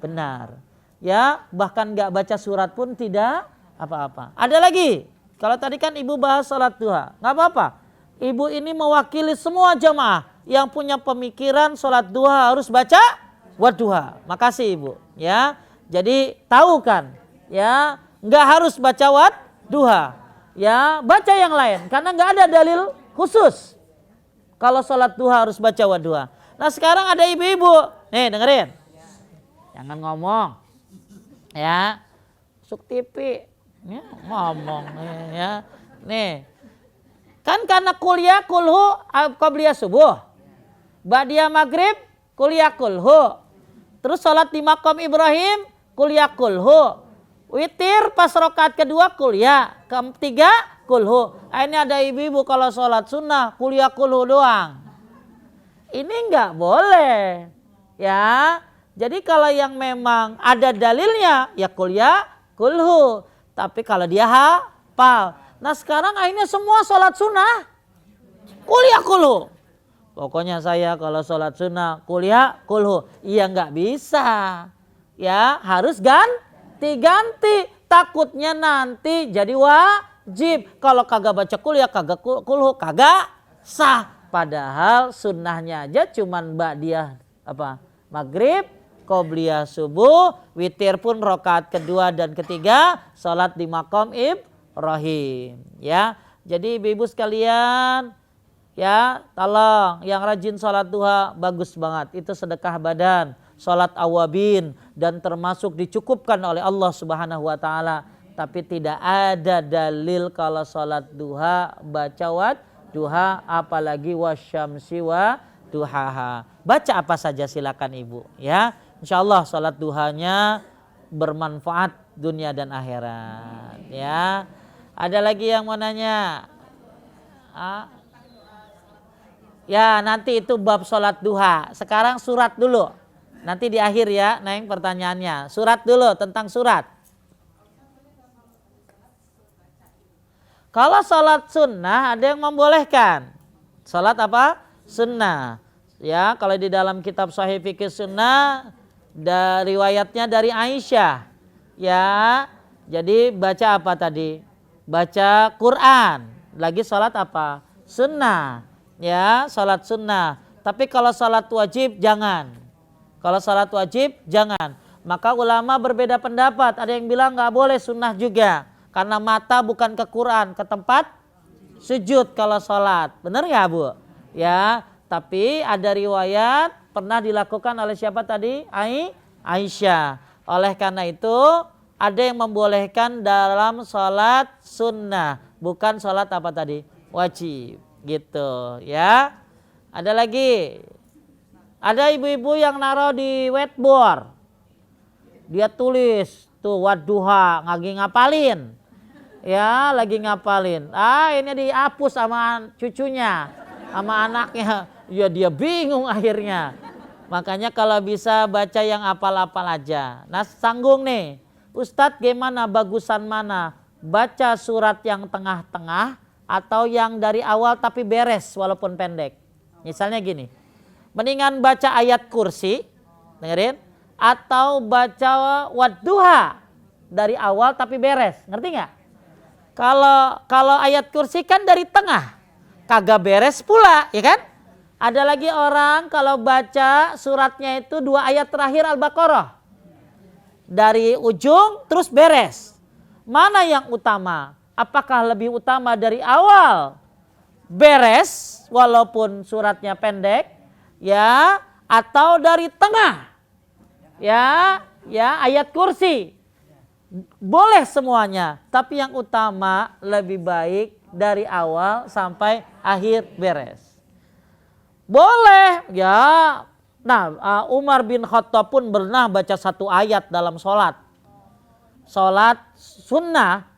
benar. Ya, bahkan nggak baca surat pun tidak apa-apa. Ada lagi. Kalau tadi kan ibu bahas sholat duha, nggak apa-apa. Ibu ini mewakili semua jamaah yang punya pemikiran sholat duha harus baca wadduha. Makasih ibu. Ya, jadi tahu kan? Ya, nggak harus baca wadduha. Ya, baca yang lain karena nggak ada dalil khusus. Kalau sholat duha harus baca wadduha. Nah sekarang ada ibu-ibu, nih dengerin, jangan ngomong, ya, masuk TV, ya, ngomong, ya, nih, kan karena kuliah kulhu qabliyah subuh, ba'diyah maghrib kuliah kulhu, terus sholat di maqam Ibrahim kuliah kulhu. Witir pas rakaat kedua kuliah, ketiga kulhu. Ini ada ibu-ibu kalau sholat sunnah kuliah kulhu doang. Ini enggak boleh. Ya. Jadi kalau yang memang ada dalilnya ya kuliah kulhu. Tapi kalau dia hafal. Nah sekarang akhirnya semua sholat sunnah kuliah kulhu. Pokoknya saya kalau sholat sunnah kuliah kulhu. Iya enggak bisa. Ya harus ganti, takutnya nanti jadi wajib. Kalau kagak baca kuliah, kagak kulhu, kagak sah. Padahal sunnahnya aja cuman ba'diyah maghrib, qobliyah subuh, witir pun rakaat kedua dan ketiga, salat di maqam Ibrahim. Ya, jadi ibu-ibu sekalian, ya tolong yang rajin salat duha bagus banget. Itu sedekah badan. Salat awabin dan termasuk dicukupkan oleh Allah Subhanahu wa taala, tapi tidak ada dalil kalau salat duha baca wadduha apalagi wasyamsi wa duhaha. Baca apa saja silakan ibu ya. Insyaallah salat duhanya bermanfaat dunia dan akhirat ya. Ada lagi yang mau nanya? Ya nanti itu bab salat duha. Sekarang surat dulu. Nanti di akhir ya, Neng pertanyaannya. Surat dulu tentang surat. Kalau salat sunnah ada yang membolehkan. Salat apa? Sunnah. Ya, kalau di dalam kitab Sahih Fikih Sunnah dari riwayatnya dari Aisyah. Ya, jadi baca apa tadi? Baca Quran. Lagi salat apa? Sunnah. Ya, salat sunnah. Tapi kalau salat wajib jangan. Kalau salat wajib jangan. Maka ulama berbeda pendapat. Ada yang bilang nggak boleh sunnah juga. Karena mata bukan ke Quran, ke tempat sujud kalau salat. Benar nggak Bu? Ya. Tapi ada riwayat pernah dilakukan oleh siapa tadi? Aisyah. Oleh karena itu ada yang membolehkan dalam salat sunnah. Bukan salat apa tadi? wajib gitu ya. Ada lagi, ada ibu-ibu yang naruh di whiteboard, dia tulis tuh wadduha, lagi ngapalin ya, lagi ngapalin, ini dihapus sama cucunya, sama anaknya, ya dia bingung akhirnya. Makanya kalau bisa baca yang apal-apal aja. Nah sanggung nih, Ustadz gimana, bagusan mana, baca surat yang tengah-tengah atau yang dari awal tapi beres walaupun pendek. Misalnya gini, mendingan baca ayat kursi, dengerin, atau baca wadduha dari awal tapi beres, ngerti nggak? Kalau ayat kursi kan dari tengah, kagak beres pula, ya kan? Ada lagi orang kalau baca suratnya itu 2 ayat terakhir Al-Baqarah, dari ujung terus beres. Mana yang utama? Apakah lebih utama dari awal beres walaupun suratnya pendek ya, atau dari tengah ya ayat kursi? Boleh semuanya, tapi yang utama lebih baik dari awal sampai akhir beres. Boleh ya. Nah, Umar bin Khattab pun pernah baca 1 ayat dalam sholat sunnah,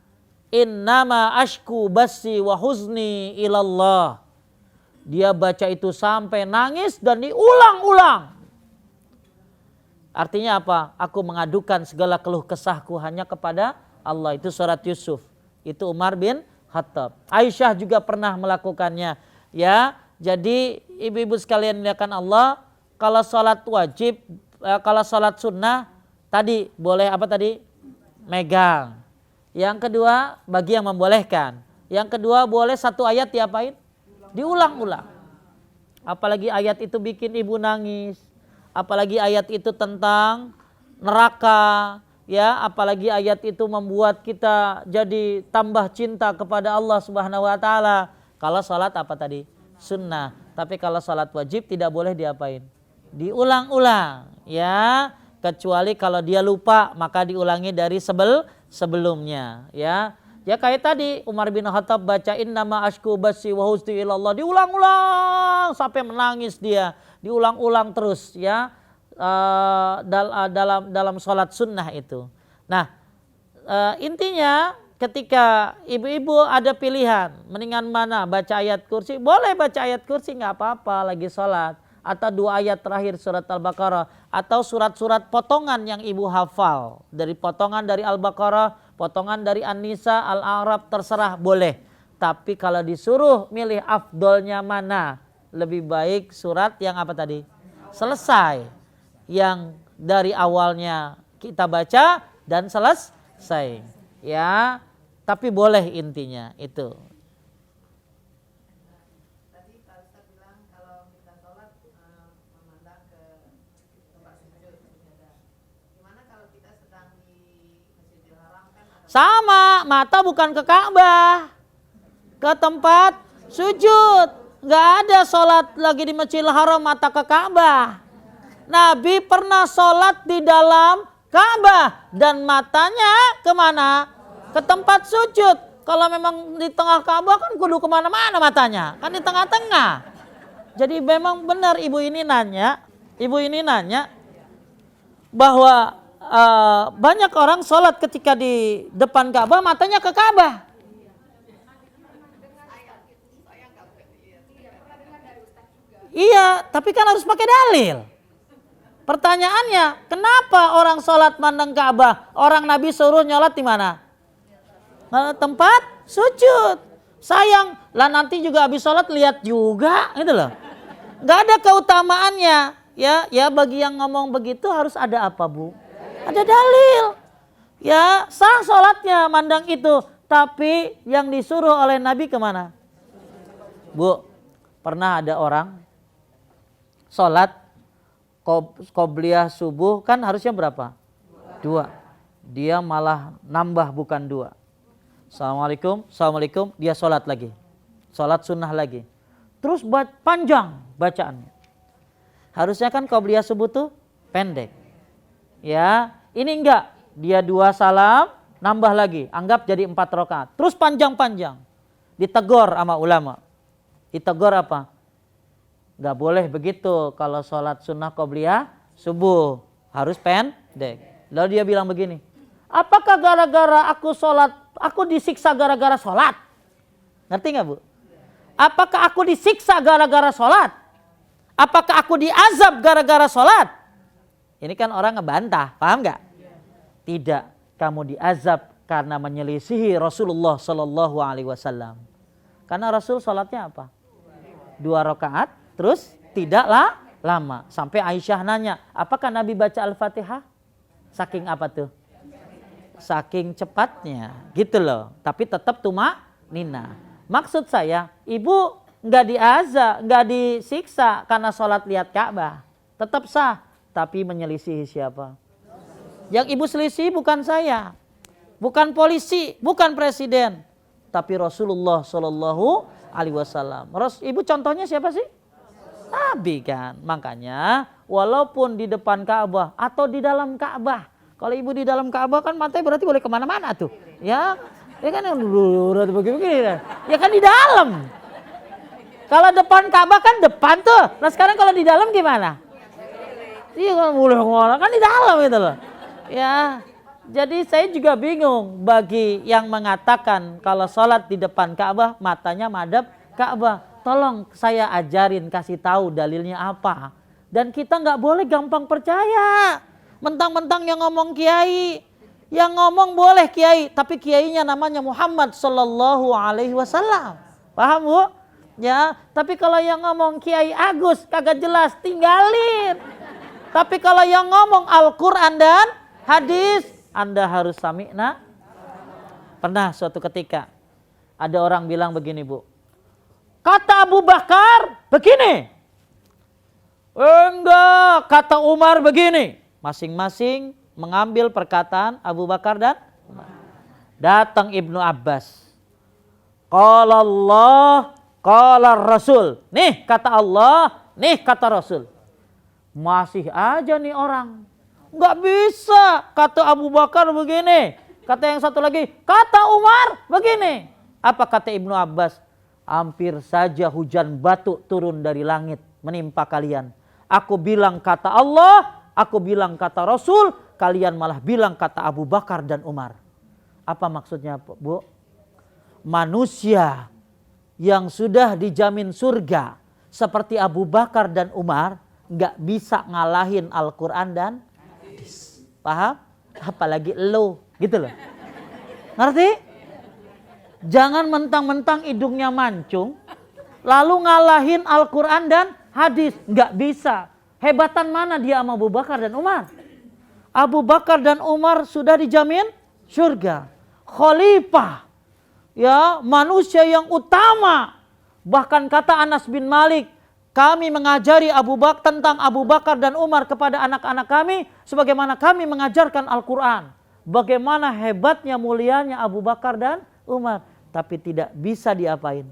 innama ashku basi wa huzni ilallah. Dia baca itu sampai nangis dan diulang-ulang. Artinya apa? Aku mengadukan segala keluh kesahku hanya kepada Allah. Itu surat Yusuf. Itu Umar bin Khattab. Aisyah juga pernah melakukannya. Ya, jadi ibu-ibu sekalian dimuliakan Allah, kalau sholat wajib, kalau sholat sunnah tadi boleh apa tadi? Megang. Yang kedua bagi yang membolehkan. Yang kedua boleh 1 ayat diapain? Diulang-ulang. Apalagi ayat itu bikin ibu nangis. Apalagi ayat itu tentang neraka, ya, apalagi ayat itu membuat kita jadi tambah cinta kepada Allah Subhanahu wa taala. Kalau salat apa tadi? Sunnah. Tapi kalau salat wajib tidak boleh diapain? Diulang-ulang, ya. Kecuali kalau dia lupa maka diulangi dari sebelumnya, ya. Ya kayak tadi Umar bin Khattab baca innama ashku basi wa huzni ilallah, diulang-ulang sampai menangis dia, diulang-ulang terus ya, dalam sholat sunnah itu. Nah intinya ketika ibu-ibu ada pilihan, mendingan mana, baca ayat kursi, boleh baca ayat kursi nggak apa-apa lagi sholat, atau 2 ayat terakhir surat Al-Baqarah, atau surat-surat potongan yang ibu hafal, dari potongan dari Al-Baqarah, potongan dari An-Nisa, Al-A'raf, terserah boleh. Tapi kalau disuruh milih afdolnya mana, lebih baik surat yang apa tadi? Selesai. Yang dari awalnya kita baca dan selesai. Ya, tapi boleh intinya itu. Tadi Pak Ustadz bilang kalau kita sholat memandang ke tempat sujud. Gimana kalau kita sedang di Masjidil Haram kan ada... Sama, mata bukan ke Ka'bah, ke tempat sujud. Nggak ada sholat lagi di Masjidil Haram mata ke Ka'bah. Nabi pernah sholat di dalam Ka'bah dan matanya kemana? Ke tempat sujud. Kalau memang di tengah Ka'bah kan kudu kemana-mana matanya, kan di tengah-tengah. Jadi memang benar ibu ini nanya bahwa banyak orang sholat ketika di depan Ka'bah matanya ke Ka'bah. Iya, tapi kan harus pakai dalil. Pertanyaannya, kenapa orang sholat mandang Ka'bah? Orang Nabi suruh nyolat di mana? Tempat sujud. Sayang, lah nanti juga habis sholat lihat juga, gitu loh. Gak ada keutamaannya. Ya bagi yang ngomong begitu harus ada apa, Bu? Ada dalil. Ya sah sholatnya mandang itu, tapi yang disuruh oleh Nabi kemana? Bu, pernah ada orang sholat qobliyah subuh kan harusnya berapa? 2. Dia malah nambah bukan 2. Assalamualaikum, dia sholat lagi. Sholat sunnah lagi. Terus panjang bacaannya. Harusnya kan qobliyah subuh tuh pendek. Ya, ini enggak. Dia 2 salam, nambah lagi. Anggap jadi 4 rakaat. Terus panjang-panjang. Ditegur sama ulama. Ditegur apa? Gak boleh begitu kalau sholat sunnah qobliyah subuh. Harus pendek. Lalu dia bilang begini, apakah gara-gara aku sholat, aku disiksa gara-gara sholat? Ngerti gak Bu? Apakah aku disiksa gara-gara sholat? Apakah aku diazab gara-gara sholat? Ini kan orang ngebantah, paham gak? Tidak, kamu diazab karena menyelisihi Rasulullah Sallallahu Alaihi Wasallam. Karena Rasul sholatnya apa? 2 rakaat, terus tidaklah lama. Sampai Aisyah nanya, apakah Nabi baca Al-Fatihah? Saking apa tuh? Saking cepatnya, gitu loh. Tapi tetap tumakninah. Maksud saya, ibu nggak diazab, nggak disiksa karena sholat lihat Ka'bah. Tetap sah, tapi menyelisihi siapa? Yang ibu selisih bukan saya, bukan polisi, bukan presiden, tapi Rasulullah Shallallahu Alaihi Wasallam. Ibu contohnya siapa sih? Nabi kan. Makanya walaupun di depan Ka'bah atau di dalam Ka'bah, kalau ibu di dalam Ka'bah kan matanya berarti boleh kemana-mana tuh, ya kan begini-begini, ya kan di dalam. Kalau depan Ka'bah kan depan tuh. Nah sekarang kalau di dalam gimana? Iya kan boleh ngomong kan di dalam itu loh. Ya, jadi saya juga bingung bagi yang mengatakan kalau sholat di depan Ka'bah matanya madhab Ka'bah. Tolong saya ajarin, kasih tahu dalilnya apa. Dan kita nggak boleh gampang percaya. Mentang-mentang yang ngomong kiai, yang ngomong boleh kiai, tapi kiainya namanya Muhammad Sallallahu Alaihi Wasallam. Paham Bu? Ya, tapi kalau yang ngomong Kiai Agus kagak jelas, tinggalin. Tapi kalau yang ngomong Al-Quran dan hadis, Anda harus sami'na. Pernah suatu ketika ada orang bilang begini Bu, kata Abu Bakar begini, enggak, kata Umar begini. Masing-masing mengambil perkataan Abu Bakar dan Umar. Datang Ibnu Abbas, qala Allah, qala Rasul. Nih kata Allah, nih kata Rasul. Masih aja nih orang nggak bisa, kata Abu Bakar begini, kata yang satu lagi, kata Umar begini. Apa kata Ibnu Abbas? Hampir saja hujan batu turun dari langit menimpa kalian. Aku bilang kata Allah, aku bilang kata Rasul, kalian malah bilang kata Abu Bakar dan Umar. Apa maksudnya Bu? Manusia yang sudah dijamin surga seperti Abu Bakar dan Umar nggak bisa ngalahin Al-Quran dan hadis. Paham? Apalagi lo, gitu loh. Ngerti? Jangan mentang-mentang hidungnya mancung lalu ngalahin Al-Quran dan hadis. Nggak bisa. Hebatan mana dia sama Abu Bakar dan Umar? Abu Bakar dan Umar sudah dijamin surga. Khalifah, ya, manusia yang utama. Bahkan kata Anas bin Malik, kami mengajari tentang Abu Bakar dan Umar kepada anak-anak kami sebagaimana kami mengajarkan Al-Quran. Bagaimana hebatnya, mulianya Abu Bakar dan Umar. Tapi tidak bisa diapain?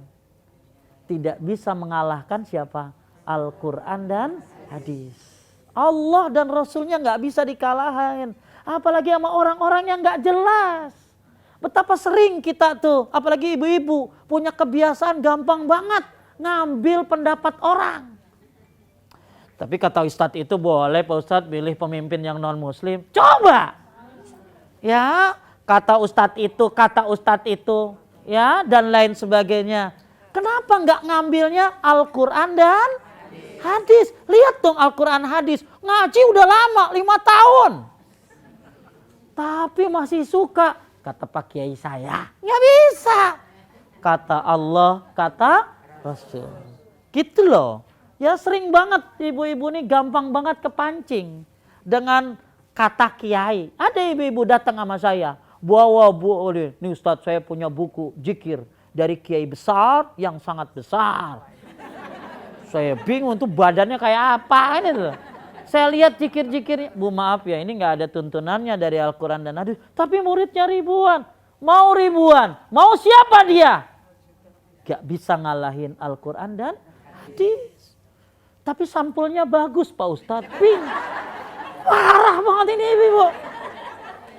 Tidak bisa mengalahkan siapa? Al-Quran dan hadis. Allah dan Rasulnya nggak bisa dikalahin. Apalagi sama orang-orang yang nggak jelas. Betapa sering kita tuh, apalagi ibu-ibu, punya kebiasaan gampang banget ngambil pendapat orang. Tapi kata Ustadz itu boleh Pak Ustadz pilih pemimpin yang non muslim. Coba. Ya, kata Ustadz itu, ya, dan lain sebagainya. Kenapa nggak ngambilnya Al-Quran dan hadis? Lihat dong Al-Quran hadis. Ngaji udah lama, 5 tahun. Tapi masih suka. Kata Pak Kiai saya, nggak bisa. Kata Allah, kata Rasul. Gitu loh. Ya sering banget ibu-ibu nih gampang banget kepancing dengan kata kiai. Ada ibu-ibu datang sama saya, bawa Bu, nih Ustadz saya punya buku zikir dari kiai besar yang sangat besar. Saya bingung tuh badannya kayak apa ini loh. Saya lihat zikir-zikirnya, Bu maaf ya ini nggak ada tuntunannya dari Al-Quran dan hadis. Tapi muridnya ribuan, mau siapa dia? Gak bisa ngalahin Al-Quran dan hadis. Tapi sampulnya bagus Pak Ustadz. Parah banget ini ibu.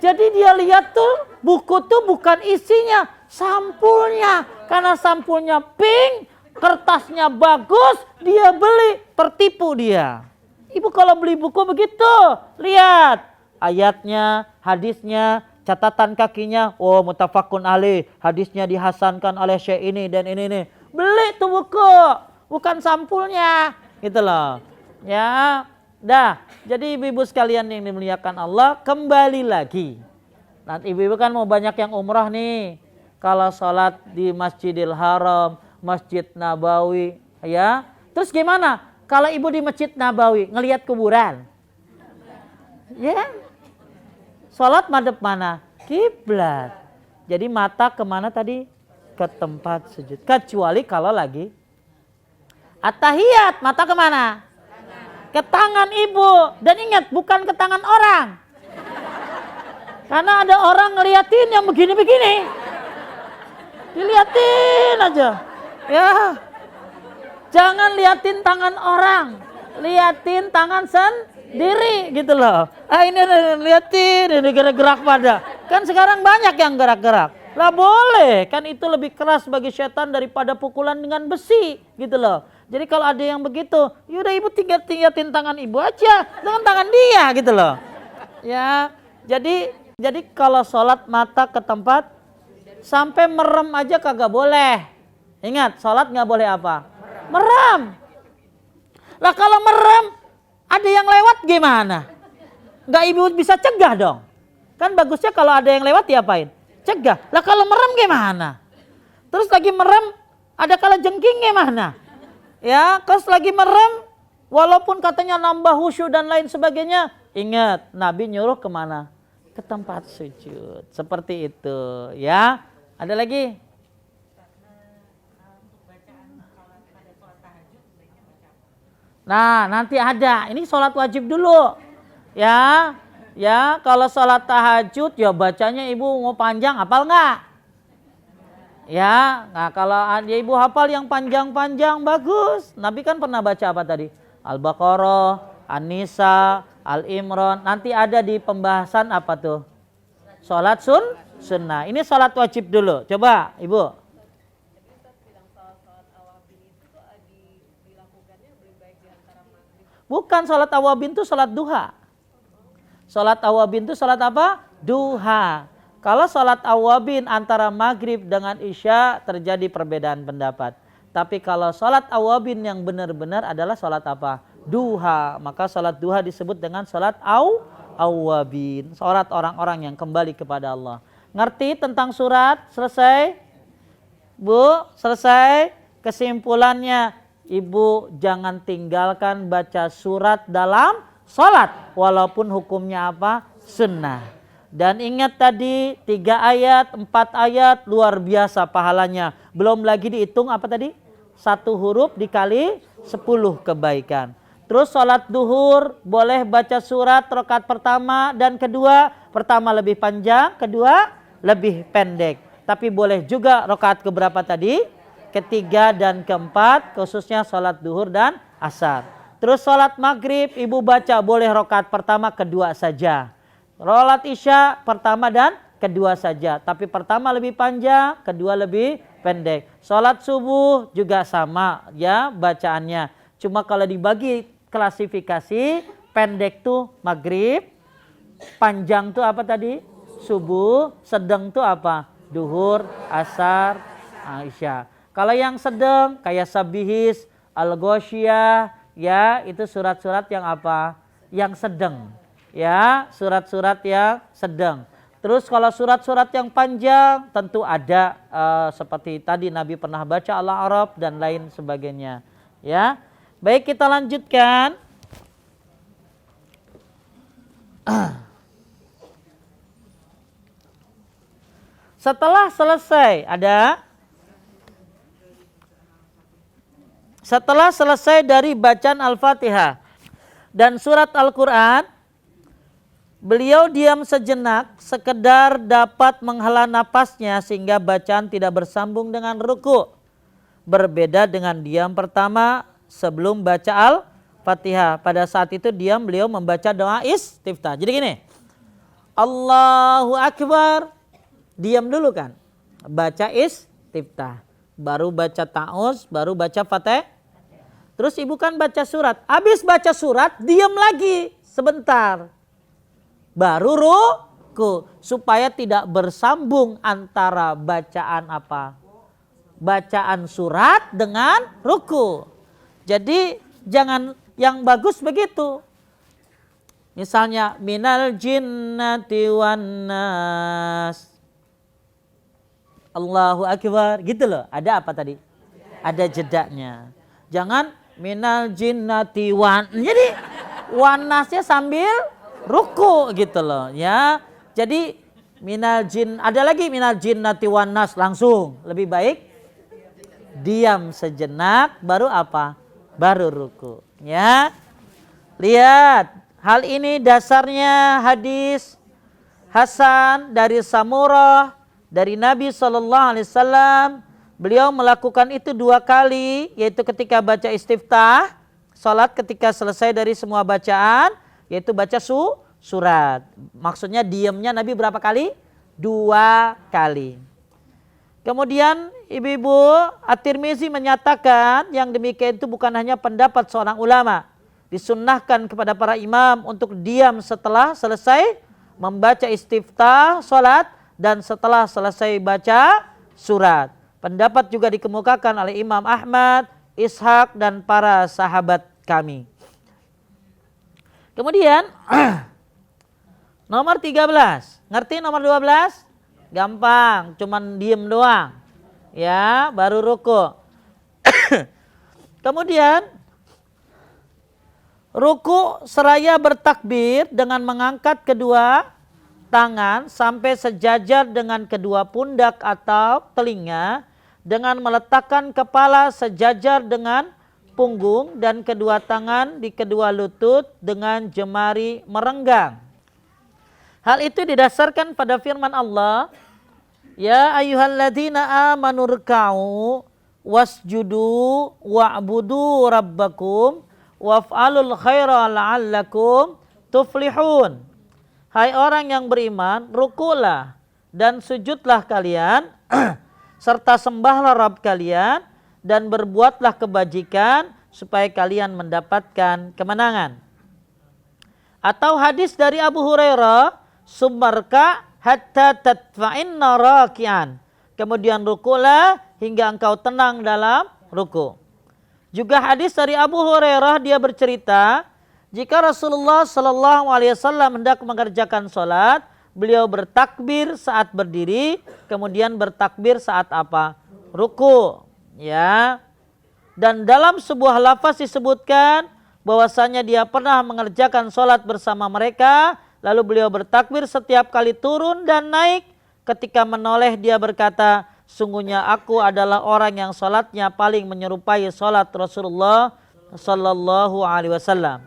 Jadi dia lihat tuh buku tuh bukan isinya, sampulnya. Karena sampulnya pink, kertasnya bagus, dia beli, tertipu dia. Ibu kalau beli buku begitu, lihat ayatnya, hadisnya, catatan kakinya, oh mutafakun alaih, hadisnya dihasankan oleh syekh ini dan ini. Beli tuh buku, bukan sampulnya, gitu loh. Ya, dah. Jadi ibu-ibu sekalian yang dimuliakan Allah, kembali lagi. Nanti ibu-ibu kan mau banyak yang umrah nih. Kalau sholat di Masjidil Haram, Masjid Nabawi, ya. Terus gimana? Kalau ibu di Masjid Nabawi ngelihat kuburan, ya. Sholat madhep mana? Kiblat. Jadi mata kemana tadi? Ke tempat sujud. Kecuali kalau lagi at-tahiyat, mata kemana? Ke tangan ibu. Dan ingat, bukan ke tangan orang. Karena ada orang ngeliatin yang begini-begini. Diliatin aja. Ya. Jangan liatin tangan orang. Liatin tangan sendiri gitu loh. Ini liatin, ini gerak-gerak pada. Kan sekarang banyak yang gerak-gerak. Lah boleh, kan itu lebih keras bagi setan daripada pukulan dengan besi gitu loh. Jadi kalau ada yang begitu, yaudah ibu tinggal-tinggalin tangan ibu aja dengan tangan dia gitu loh. Ya, jadi kalau sholat mata ke tempat, sampai merem aja kagak boleh. Ingat, sholat nggak boleh apa? Merem. Lah kalau merem, ada yang lewat gimana? Nggak ibu bisa cegah dong. Kan bagusnya kalau ada yang lewat diapain? Cegah. Lah kalau merem gimana? Terus lagi merem, ada kala jengking gimana? Ya, terus lagi merem, walaupun katanya nambah khusyuk dan lain sebagainya, ingat Nabi nyuruh kemana? Ke tempat sujud. Seperti itu, ya. Ada lagi? Nah, nanti ada. Ini sholat wajib dulu, ya. Ya, kalau sholat tahajud, ya bacanya ibu mau panjang, hafal nggak? Ya, nah kalau ada ibu hafal yang panjang-panjang bagus. Nabi kan pernah baca apa tadi? Al-Baqarah, An-Nisa, Al-Imran. Nanti ada di pembahasan apa tuh? Sholat sunnah. Ini sholat wajib dulu. Coba ibu. Bukan sholat awabin itu sholat duha. Sholat awabin itu sholat apa? Duha. Kalau sholat awabin antara maghrib dengan isya terjadi perbedaan pendapat. Tapi kalau sholat awabin yang benar-benar adalah sholat apa? Duha. Maka sholat duha disebut dengan sholat awabin. Sholat orang-orang yang kembali kepada Allah. Ngerti tentang surat? Selesai? Bu, selesai? Kesimpulannya, ibu jangan tinggalkan baca surat dalam sholat. Walaupun hukumnya apa? Sunnah. Dan ingat tadi 3 ayat, 4 ayat luar biasa pahalanya. Belum lagi dihitung apa tadi? 1 huruf dikali 10 kebaikan. Terus sholat duhur boleh baca surat rakaat pertama dan kedua. Pertama lebih panjang, kedua lebih pendek. Tapi boleh juga rakaat keberapa tadi? Ketiga dan keempat, khususnya sholat duhur dan asar. Terus sholat maghrib ibu baca boleh rakaat pertama kedua saja. Sholat isya pertama dan kedua saja. Tapi pertama lebih panjang, kedua lebih pendek. Sholat subuh juga sama ya bacaannya. Cuma kalau dibagi klasifikasi, pendek tuh maghrib, panjang tuh apa tadi? Subuh, sedang tuh apa? Duhur, asar, isya. Kalau yang sedang kayak sabihis, al-ghoshiyah, ya itu surat-surat yang apa? Yang sedang. Ya, surat-surat yang sedang. Terus kalau surat-surat yang panjang tentu ada seperti tadi Nabi pernah baca Al-A'raf dan lain sebagainya. Ya. Baik, kita lanjutkan. Setelah selesai dari bacaan Al-Fatihah dan surat Al-Quran, beliau diam sejenak sekedar dapat menghela napasnya sehingga bacaan tidak bersambung dengan ruku. Berbeda dengan diam pertama sebelum baca Al-Fatihah. Pada saat itu diam beliau membaca doa istiftah. Jadi gini, Allahu Akbar, diam dulu kan, baca istiftah. baru baca ta'awuz, baru baca Fatihah. Terus ibu kan baca surat. Habis baca surat, diam lagi sebentar. Baru ruku, supaya tidak bersambung antara bacaan apa? Bacaan surat dengan ruku. Jadi jangan, yang bagus begitu. Misalnya minal jinnati wan nas. Allahu akbar, gitu loh. Ada apa tadi? Ada jedanya. Jangan minal jinnati wan. Jadi wan nasnya sambil ruku gitu loh ya. Jadi minal jin, ada lagi minal jinnati wan nas, langsung. Lebih baik diam sejenak baru apa? Baru ruku ya. Lihat, hal ini dasarnya hadis Hasan dari Samurah dari Nabi SAW. Beliau melakukan itu 2 kali, yaitu ketika baca istiftah, salat ketika selesai dari semua bacaan, yaitu baca surat. Maksudnya diamnya Nabi berapa kali? 2 kali. Kemudian ibu-ibu, At-Tirmizi menyatakan yang demikian itu bukan hanya pendapat seorang ulama. Disunnahkan kepada para imam untuk diam setelah selesai membaca istiftah salat dan setelah selesai baca surat. Pendapat juga dikemukakan oleh Imam Ahmad, Ishaq dan para sahabat kami. Kemudian nomor 13. Ngerti nomor 12? Gampang, cuman diem doang. Ya, baru ruku. Kemudian ruku seraya bertakbir dengan mengangkat kedua tangan sampai sejajar dengan kedua pundak atau telinga, dengan meletakkan kepala sejajar dengan punggung dan kedua tangan di kedua lutut dengan jemari merenggang. Hal itu didasarkan pada firman Allah, ya ayyuhalladzina amanu ruk'u wasjudu wa'budu rabbakum waf'alul khaira la'allakum tuflihun. Hai orang yang beriman, rukulah dan sujudlah kalian serta sembahlah Rabb kalian dan berbuatlah kebajikan supaya kalian mendapatkan kemenangan. Atau hadis dari Abu Hurairah, sumarka hatta tatfa'inna raki'an. Kemudian rukulah hingga engkau tenang dalam ruku. Juga hadis dari Abu Hurairah, dia bercerita, jika Rasulullah SAW hendak mengerjakan sholat, beliau bertakbir saat berdiri, kemudian bertakbir saat apa? Ruku. Ya. Dan dalam sebuah lafaz disebutkan bahwasanya dia pernah mengerjakan sholat bersama mereka, lalu beliau bertakbir setiap kali turun dan naik. Ketika menoleh dia berkata, sungguhnya aku adalah orang yang sholatnya paling menyerupai sholat Rasulullah sallallahu alaihi wasallam.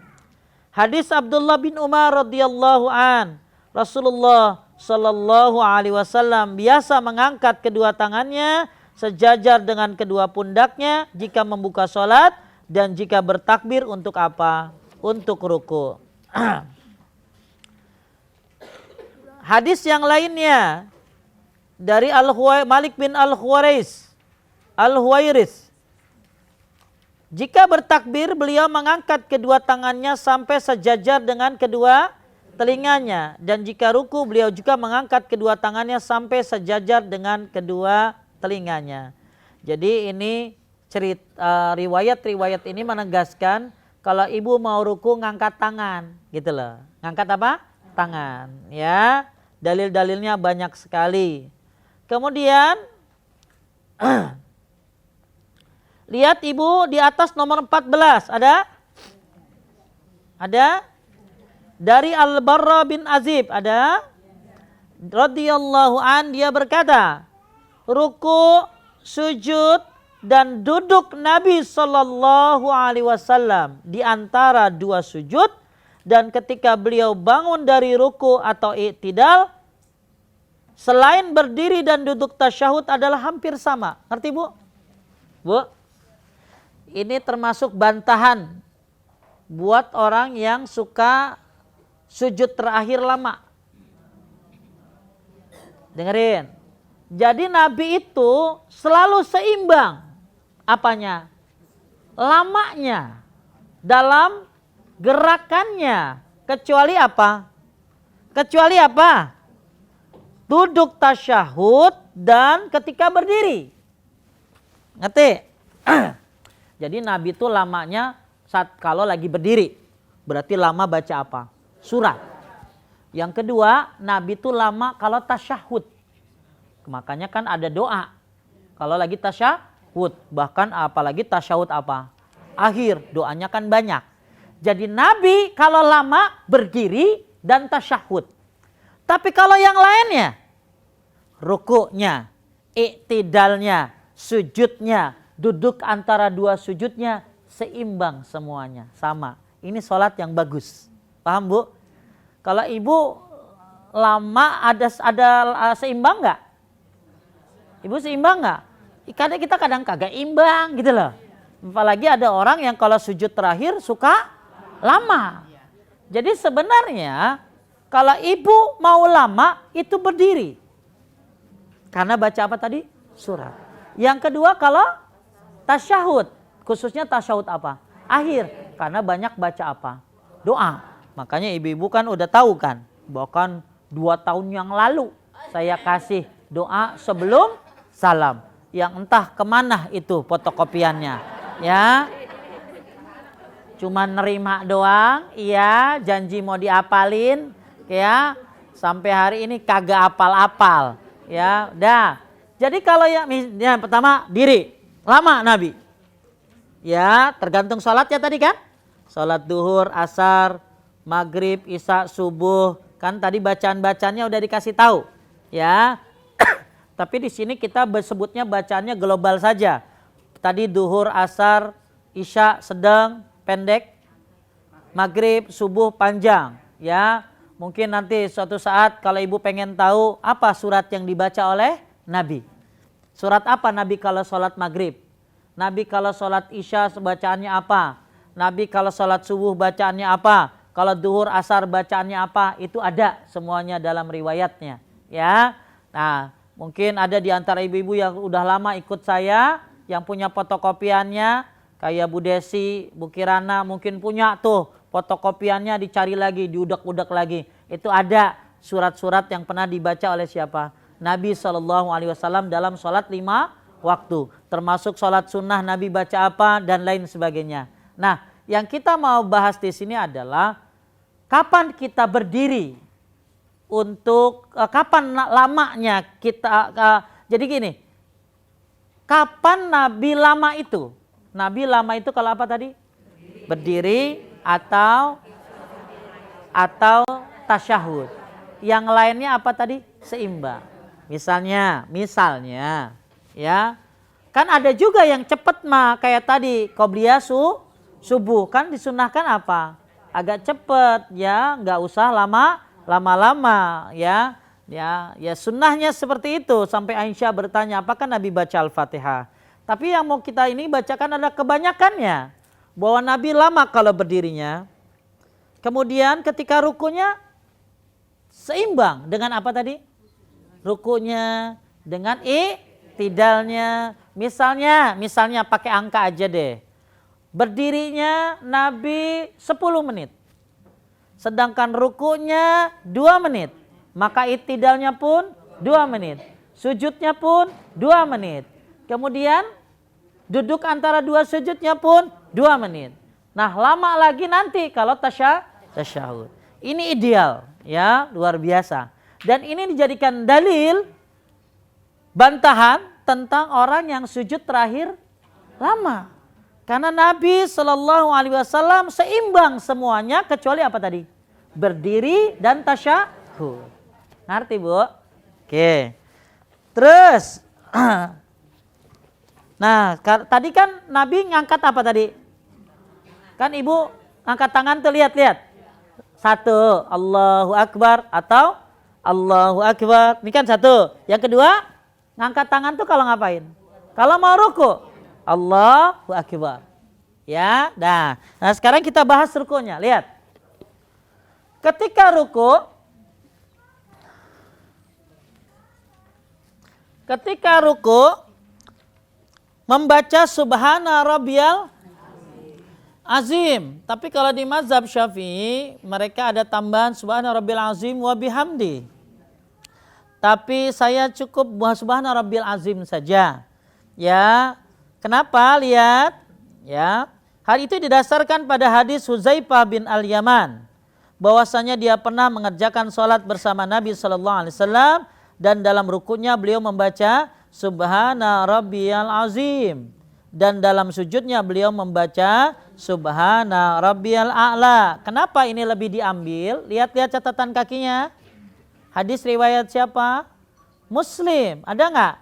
Hadis Abdullah bin Umar radhiyallahu an, Rasulullah sallallahu alaihi wasallam biasa mengangkat kedua tangannya sejajar dengan kedua pundaknya jika membuka sholat dan jika bertakbir untuk apa? Untuk ruku. Hadis yang lainnya dari Malik bin Al-Huwairis. Jika bertakbir beliau mengangkat kedua tangannya sampai sejajar dengan kedua telinganya, dan jika ruku beliau juga mengangkat kedua tangannya sampai sejajar dengan kedua telinganya. Jadi ini riwayat-riwayat ini menegaskan kalau ibu mau ruku ngangkat tangan, gitu loh. Ngangkat apa? Tangan, ya. Dalil-dalilnya banyak sekali. Kemudian lihat ibu di atas nomor 14 ada? Ada? Dari Al-Barra bin Azib ada? Radhiyallahu an, dia berkata, ruku, sujud dan duduk Nabi sallallahu alaihi wasallam di antara dua sujud, dan ketika beliau bangun dari ruku atau i'tidal, selain berdiri dan duduk tasyahud adalah hampir sama. Ngerti Bu? Bu? Ini termasuk bantahan buat orang yang suka sujud terakhir lama. Dengerin. Jadi Nabi itu selalu seimbang. Apanya? Lamanya. Dalam gerakannya. Kecuali apa? Kecuali apa? Duduk tasyahud dan ketika berdiri. Ngerti? Jadi Nabi itu lamanya saat kalau lagi berdiri. Berarti lama baca apa? Surat. Yang kedua, Nabi itu lama kalau tasyahud. Makanya kan ada doa. Kalau lagi tasyahud, bahkan apalagi tasyahud apa? Akhir, doanya kan banyak. Jadi Nabi kalau lama berdiri dan tasyahud. Tapi kalau yang lainnya, rukuknya, iktidalnya, sujudnya, duduk antara dua sujudnya, seimbang semuanya, sama. Ini sholat yang bagus. Paham Bu? Kalau ibu lama ada seimbang nggak? Ibu seimbang nggak? Kadang kita kagak imbang gitu loh. Apalagi ada orang yang kalau sujud terakhir suka lama. Jadi sebenarnya kalau ibu mau lama itu berdiri. Karena baca apa tadi? Surat. Yang kedua kalau tasyahud. Khususnya tasyahud apa? Akhir. Karena banyak baca apa? Doa. Makanya ibu-ibu kan udah tahu kan. Bahkan 2 tahun yang lalu saya kasih doa sebelum salam. Yang entah kemana itu fotokopiannya. Ya. Cuma nerima doang. Iya. Janji mau diapalin. Ya. Sampai hari ini kagak apal-apal. Ya. Dah. Jadi kalau yang pertama diri. Lama Nabi. Ya. Tergantung sholatnya tadi kan. Sholat duhur, asar, maghrib, isya, subuh. Kan tadi bacaan-bacaannya udah dikasih tahu. Ya. Tapi di sini kita sebutnya bacaannya global saja. Tadi duhur, asar, isya sedang, pendek, maghrib, subuh panjang. Ya, mungkin nanti suatu saat kalau ibu pengen tahu apa surat yang dibaca oleh Nabi. Surat apa Nabi kalau sholat maghrib? Nabi kalau sholat isya bacaannya apa? Nabi kalau sholat subuh bacaannya apa? Kalau duhur, asar bacaannya apa? Itu ada semuanya dalam riwayatnya. Ya, nah. Mungkin ada di antara ibu-ibu yang udah lama ikut saya, yang punya fotokopiannya, kayak Bu Desi, Bu Kirana, mungkin punya tuh fotokopiannya, dicari lagi, diudak-udak lagi. Itu ada surat-surat yang pernah dibaca oleh siapa? Nabi SAW dalam sholat 5 waktu. Termasuk sholat sunnah Nabi baca apa dan lain sebagainya. Nah, yang kita mau bahas di sini adalah kapan kita berdiri. Untuk kapan lamanya kita jadi gini, kapan Nabi lama itu? Nabi lama itu kalau apa tadi? Berdiri atau tasyahud. Yang lainnya apa tadi? Seimbang. Misalnya ya. Kan ada juga yang cepat mah kayak tadi qobliyah subuh kan disunahkan apa? Agak cepat ya, nggak usah lama-lama ya sunnahnya seperti itu. Sampai Aisyah bertanya apakah Nabi baca Al-Fatihah. Tapi yang mau kita ini bacakan adalah kebanyakannya, bahwa Nabi lama kalau berdirinya. Kemudian ketika rukunya seimbang dengan apa tadi? Rukunya dengan iktidalnya. Misalnya pakai angka aja deh. Berdirinya Nabi 10 menit. Sedangkan rukunya 2 menit, maka iktidalnya pun 2 menit, sujudnya pun 2 menit. Kemudian duduk antara 2 sujudnya pun 2 menit. Nah, lama lagi nanti kalau tasyahud. Ini ideal, ya, luar biasa. Dan ini dijadikan dalil bantahan tentang orang yang sujud terakhir lama. Karena Nabi SAW seimbang semuanya kecuali apa tadi? Berdiri dan tasyahud. Ngerti Bu? Oke. Terus, nah tadi kan Nabi ngangkat apa tadi? Kan Ibu angkat tangan tuh lihat. 1, Allahu Akbar atau Allahu Akbar. Ini kan 1. Yang kedua, ngangkat tangan tuh kalau ngapain? Kalau mau ruku. Allahu Akbar. Ya, nah sekarang kita bahas rukunya. Lihat. Ketika ruku, ketika ruku membaca subhana rabbiyal azim. Tapi kalau di mazhab Syafi'i mereka ada tambahan subhana rabbil azim wa bihamdi. Tapi saya cukup subhana rabbil azim saja. Ya. Kenapa? Lihat, ya. Hal itu didasarkan pada hadis Huzaifah bin Al-Yaman bahwasanya dia pernah mengerjakan salat bersama Nabi sallallahu alaihi wasallam dan dalam rukunya beliau membaca subhana rabbiyal azim dan dalam sujudnya beliau membaca subhana rabbiyal a'la. Kenapa ini lebih diambil? Lihat-lihat catatan kakinya. Hadis riwayat siapa? Muslim. Ada enggak?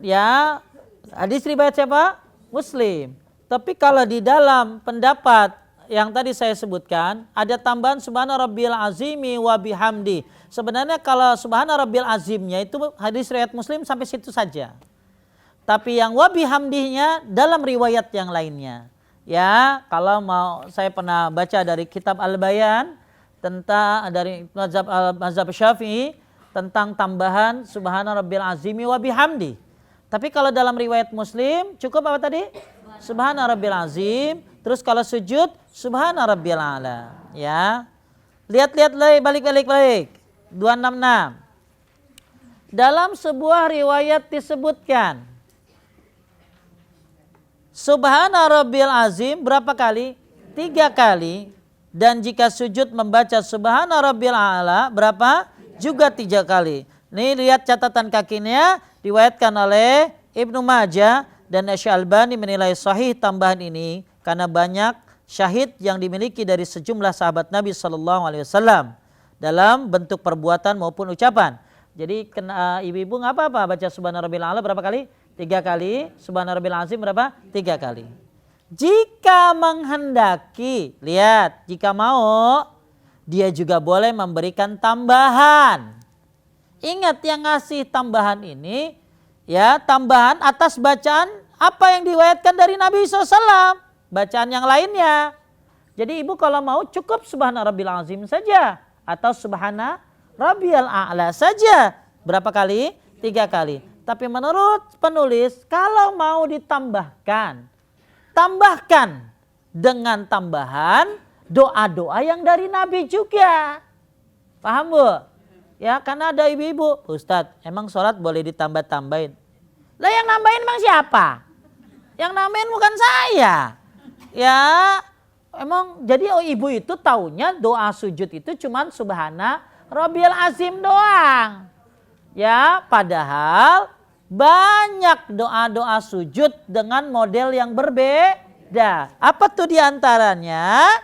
Ya, hadis riwayat siapa? Muslim. Tapi kalau di dalam pendapat yang tadi saya sebutkan, ada tambahan subhana rabbil azimi wa bihamdi. Sebenarnya kalau subhana rabbil azimnya itu hadis riwayat Muslim sampai situ saja. Tapi yang wa bihamdinya dalam riwayat yang lainnya. Ya, kalau mau saya pernah baca dari kitab Al-Bayan tentang dari mazhab Syafi'i tentang tambahan subhana rabbil azimi wa bihamdi. Tapi kalau dalam riwayat Muslim cukup apa tadi? Subhana rabbil azim. Terus kalau sujud subhana rabbil a'la. Ya. Lihat-lihat balik. 266. Dalam sebuah riwayat disebutkan subhana rabbil azim berapa kali? 3 kali. Dan jika sujud membaca subhana rabbil a'la berapa? Juga 3 kali. Nih lihat catatan kakinya diriwayatkan oleh Ibnu Majah dan Asy-Syalbani menilai sahih tambahan ini karena banyak syahid yang dimiliki dari sejumlah sahabat Nabi sallallahu alaihi wasallam dalam bentuk perbuatan maupun ucapan. Jadi ibu-ibu enggak apa-apa baca subhana rabbil a'la berapa kali? 3 kali. Subhana rabbil azim berapa? 3 kali. Jika menghendaki, lihat, jika mau dia juga boleh memberikan tambahan. Ingat yang ngasih tambahan ini ya tambahan atas bacaan apa yang diriwayatkan dari Nabi SAW, bacaan yang lainnya. Jadi ibu kalau mau cukup subhana rabbil azim saja atau subhana rabbiyal a'la saja. Berapa kali? 3 kali. Tapi menurut penulis kalau mau ditambahkan, tambahkan dengan tambahan doa-doa yang dari Nabi juga. Paham Bu? Ya karena ada ibu-ibu, Ustadz emang sholat boleh ditambah-tambahin. Lah yang nambahin emang siapa? Yang nambahin bukan saya. Ya emang jadi ibu itu taunya doa sujud itu cuman subhana rabbil azim doang. Ya padahal banyak doa-doa sujud dengan model yang berbeda. Apa tuh diantaranya?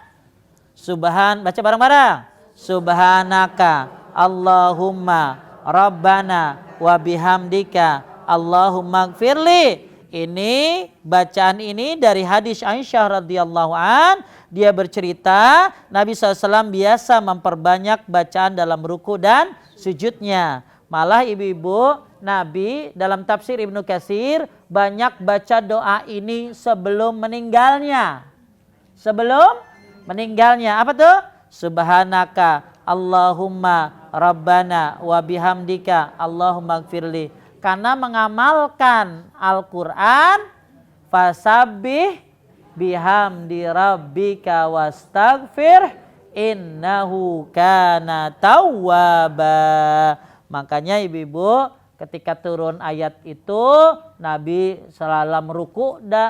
Baca bareng-bareng. Subhanaka Allahumma Rabbana wa bihamdika Allahumma gfirli. Ini bacaan ini dari hadis Aisyah radhiyallahu an. Dia bercerita Nabi SAW biasa memperbanyak bacaan dalam ruku dan sujudnya. Malah ibu-ibu Nabi dalam tafsir Ibnu Katsir banyak baca doa ini sebelum meninggalnya. Sebelum meninggalnya. Apa tuh? Subhanaka Allahumma Rabbana wa bihamdika Allahumma gfirli. Karena mengamalkan Al-Quran fasabbih bihamdi rabbika wastaghfir innahu kana tawwaba. Makanya ibu-ibu ketika turun ayat itu Nabi selalu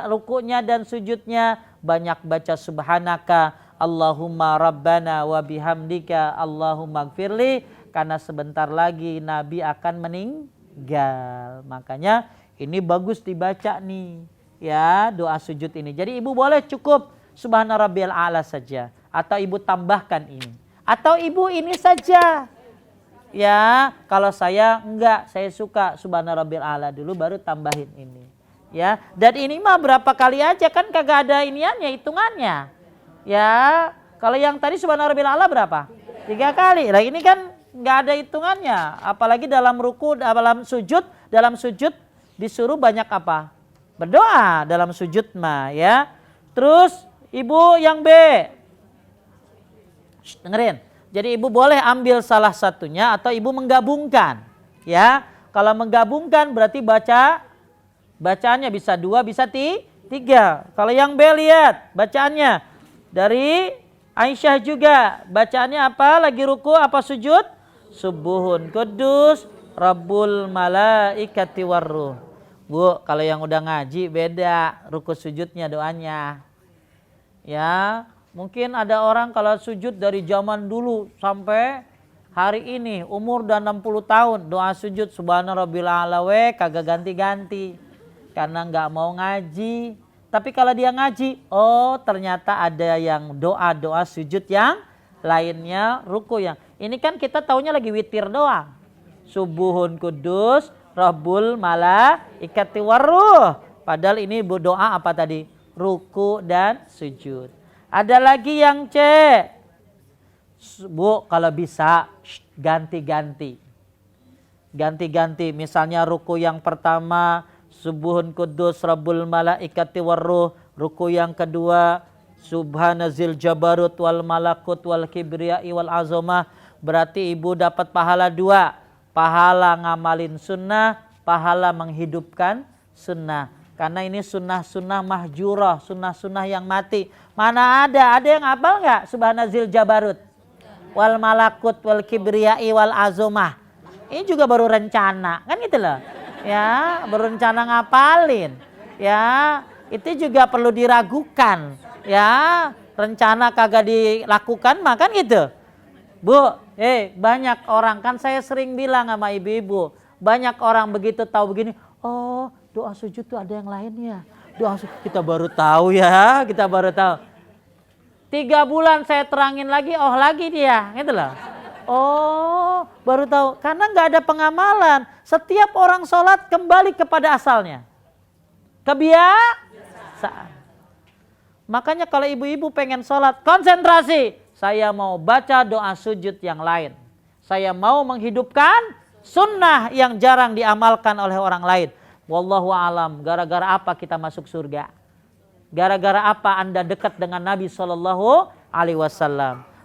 rukunya dan sujudnya banyak baca subhanaka Allahumma Rabbana wa bihamdika Allahumma gfirli. Karena sebentar lagi Nabi akan meninggal. Makanya ini bagus dibaca nih ya doa sujud ini. Jadi ibu boleh cukup subhana rabbiyal a'la saja atau ibu tambahkan ini atau ibu ini saja ya. Kalau saya enggak, saya suka subhana rabbiyal a'la dulu baru tambahin ini ya. Dan ini mah berapa kali aja kan kagak ada iniannya hitungannya ya. Kalau yang tadi subhana rabbiyal a'la berapa? 3 kali. Lah ini kan nggak ada hitungannya, apalagi dalam ruku, dalam sujud disuruh banyak apa? Berdoa dalam sujud mah ya. Terus ibu yang B, dengerin. Jadi ibu boleh ambil salah satunya atau ibu menggabungkan ya. Kalau menggabungkan berarti bacaannya bisa 2, bisa 3. Kalau yang B lihat bacaannya dari Aisyah juga. Bacaannya apa? Lagi ruku apa sujud? Subuhun kudus Rabbul malaikati warruh. Bu, kalau yang udah ngaji beda ruku sujudnya doanya. Ya, mungkin ada orang kalau sujud dari zaman dulu sampai hari ini umur udah 60 tahun doa sujud subhana rabbil a'la kagak ganti-ganti karena nggak mau ngaji. Tapi kalau dia ngaji, oh ternyata ada yang doa-doa sujud yang lainnya ruku yang. Ini kan kita taunya lagi witir doang. Subuhun kudus Rabbul malaikati warruh. Padahal ini doa apa tadi? Ruku dan sujud. Ada lagi yang C. Bu, kalau bisa ganti-ganti. Ganti-ganti. Misalnya ruku yang pertama Subuhun kudus Rabbul malaikati warruh. Ruku yang kedua Subhanazil jabarut wal malakut wal kibriyai wal azamah. Berarti ibu dapat pahala 2. Pahala ngamalin sunnah, pahala menghidupkan sunnah. Karena ini sunnah-sunnah mahjurah, sunnah-sunnah yang mati. Mana ada yang hafal nggak? Subhanazil jabarut wal malakut wal kibriyai wal azamah. Ini juga baru rencana, kan gitu loh. Ya, baru rencana ngapalin. Ya, itu juga perlu diragukan. Ya, rencana kagak dilakukan mah kan gitu. Bu, banyak orang, kan saya sering bilang sama ibu-ibu, banyak orang begitu tahu begini, oh doa sujud tuh ada yang lainnya. Doa sujud kita baru tahu ya, kita baru tahu. 3 bulan saya terangin lagi, oh lagi dia, gitu loh. Oh, baru tahu. Karena nggak ada pengamalan. Setiap orang sholat kembali kepada asalnya. Kebiasaan. Makanya kalau ibu-ibu pengen sholat, konsentrasi. Saya mau baca doa sujud yang lain. Saya mau menghidupkan sunnah yang jarang diamalkan oleh orang lain. Wallahu alam, gara-gara apa kita masuk surga? Gara-gara apa Anda dekat dengan Nabi SAW?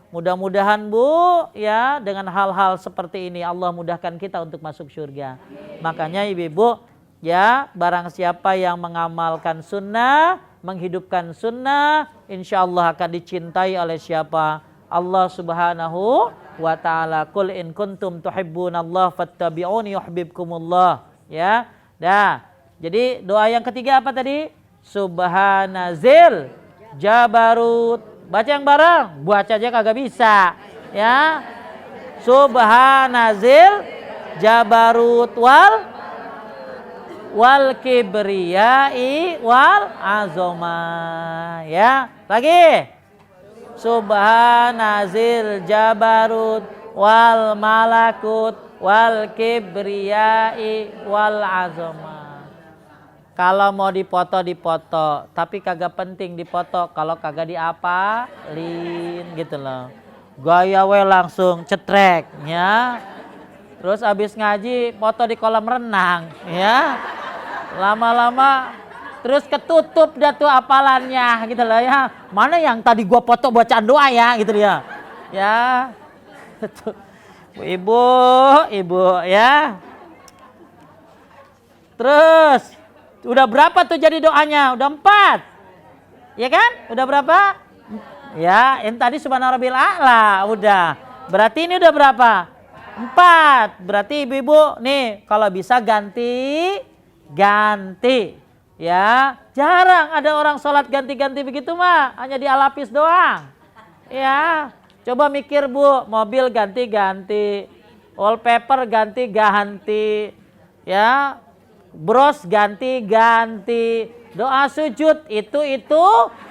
Mudah-mudahan Bu, ya dengan hal-hal seperti ini Allah mudahkan kita untuk masuk surga. Makanya ibu-ibu, ya barang siapa yang mengamalkan sunnah, menghidupkan sunnah, insya Allah akan dicintai oleh siapa? Allah subhanahu wa ta'ala. Qul in kuntum tuhibbunallah fattabi'uni yuhibbukumullah. Ya, dah. Jadi doa yang ketiga apa tadi? Subhanazil jabarut. Baca yang bareng, baca aja kagak bisa. Ya, Subhanazil jabarut wal kibriyai wal azamah. Ya, lagi. Subhanazil jabarut wal malakut wal kibriyai wal azamah. Kalau mau dipoto, tapi kagak penting dipoto kalau kagak diapalin gitu loh. Gaya we langsung cetrek ya. Terus abis ngaji foto di kolam renang ya. Lama-lama terus ketutup dah tuh apalannya gitu loh ya. Mana yang tadi gua foto bacaan doa ya gitu ya. Ya. Ibu ya. Terus udah berapa tuh jadi doanya? Udah 4. Ya kan? Udah berapa? Ya, yang tadi subhanarabbil a'la udah. Berarti ini udah berapa? 4. Berarti ibu-ibu nih kalau bisa ganti. Ya, jarang ada orang sholat ganti-ganti begitu mah. Hanya di alapis doang. Ya, coba mikir Bu, mobil ganti-ganti. Wallpaper ganti-ganti. Ya, bros ganti-ganti, doa sujud itu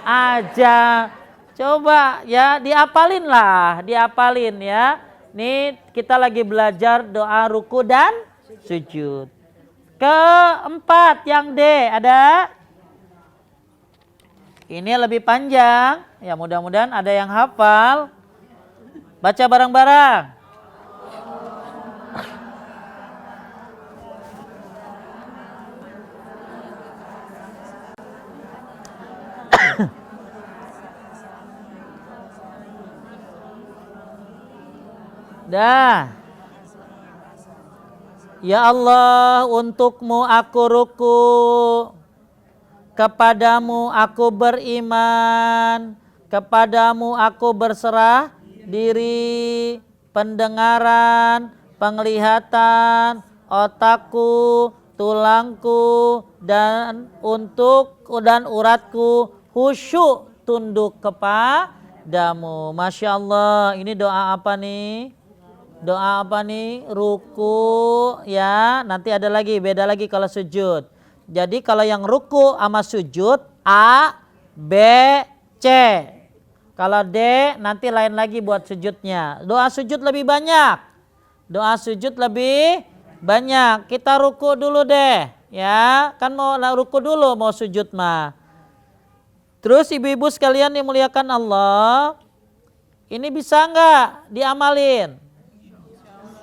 aja. Coba ya diapalin ya. Nih kita lagi belajar doa ruku dan sujud. Keempat yang D ada. Ini lebih panjang. Ya mudah-mudahan ada yang hafal. Baca bareng-bareng. Dah. Ya Allah, untukmu aku ruku, kepadamu aku beriman, kepadamu aku berserah diri, pendengaran, penglihatan, otakku, tulangku, dan uratku khusyuk tunduk kepadamu. Masya Allah, ini doa apa nih? Doa apa nih? Ruku ya. Nanti ada lagi, beda lagi kalau sujud. Jadi kalau yang ruku sama sujud A, B, C. Kalau D nanti lain lagi buat sujudnya. Doa sujud lebih banyak. Doa sujud lebih banyak. Kita ruku dulu deh. Ya, kan mau ruku dulu mau sujud mah. Terus ibu-ibu sekalian dimuliakan Allah, ini bisa nggak diamalin?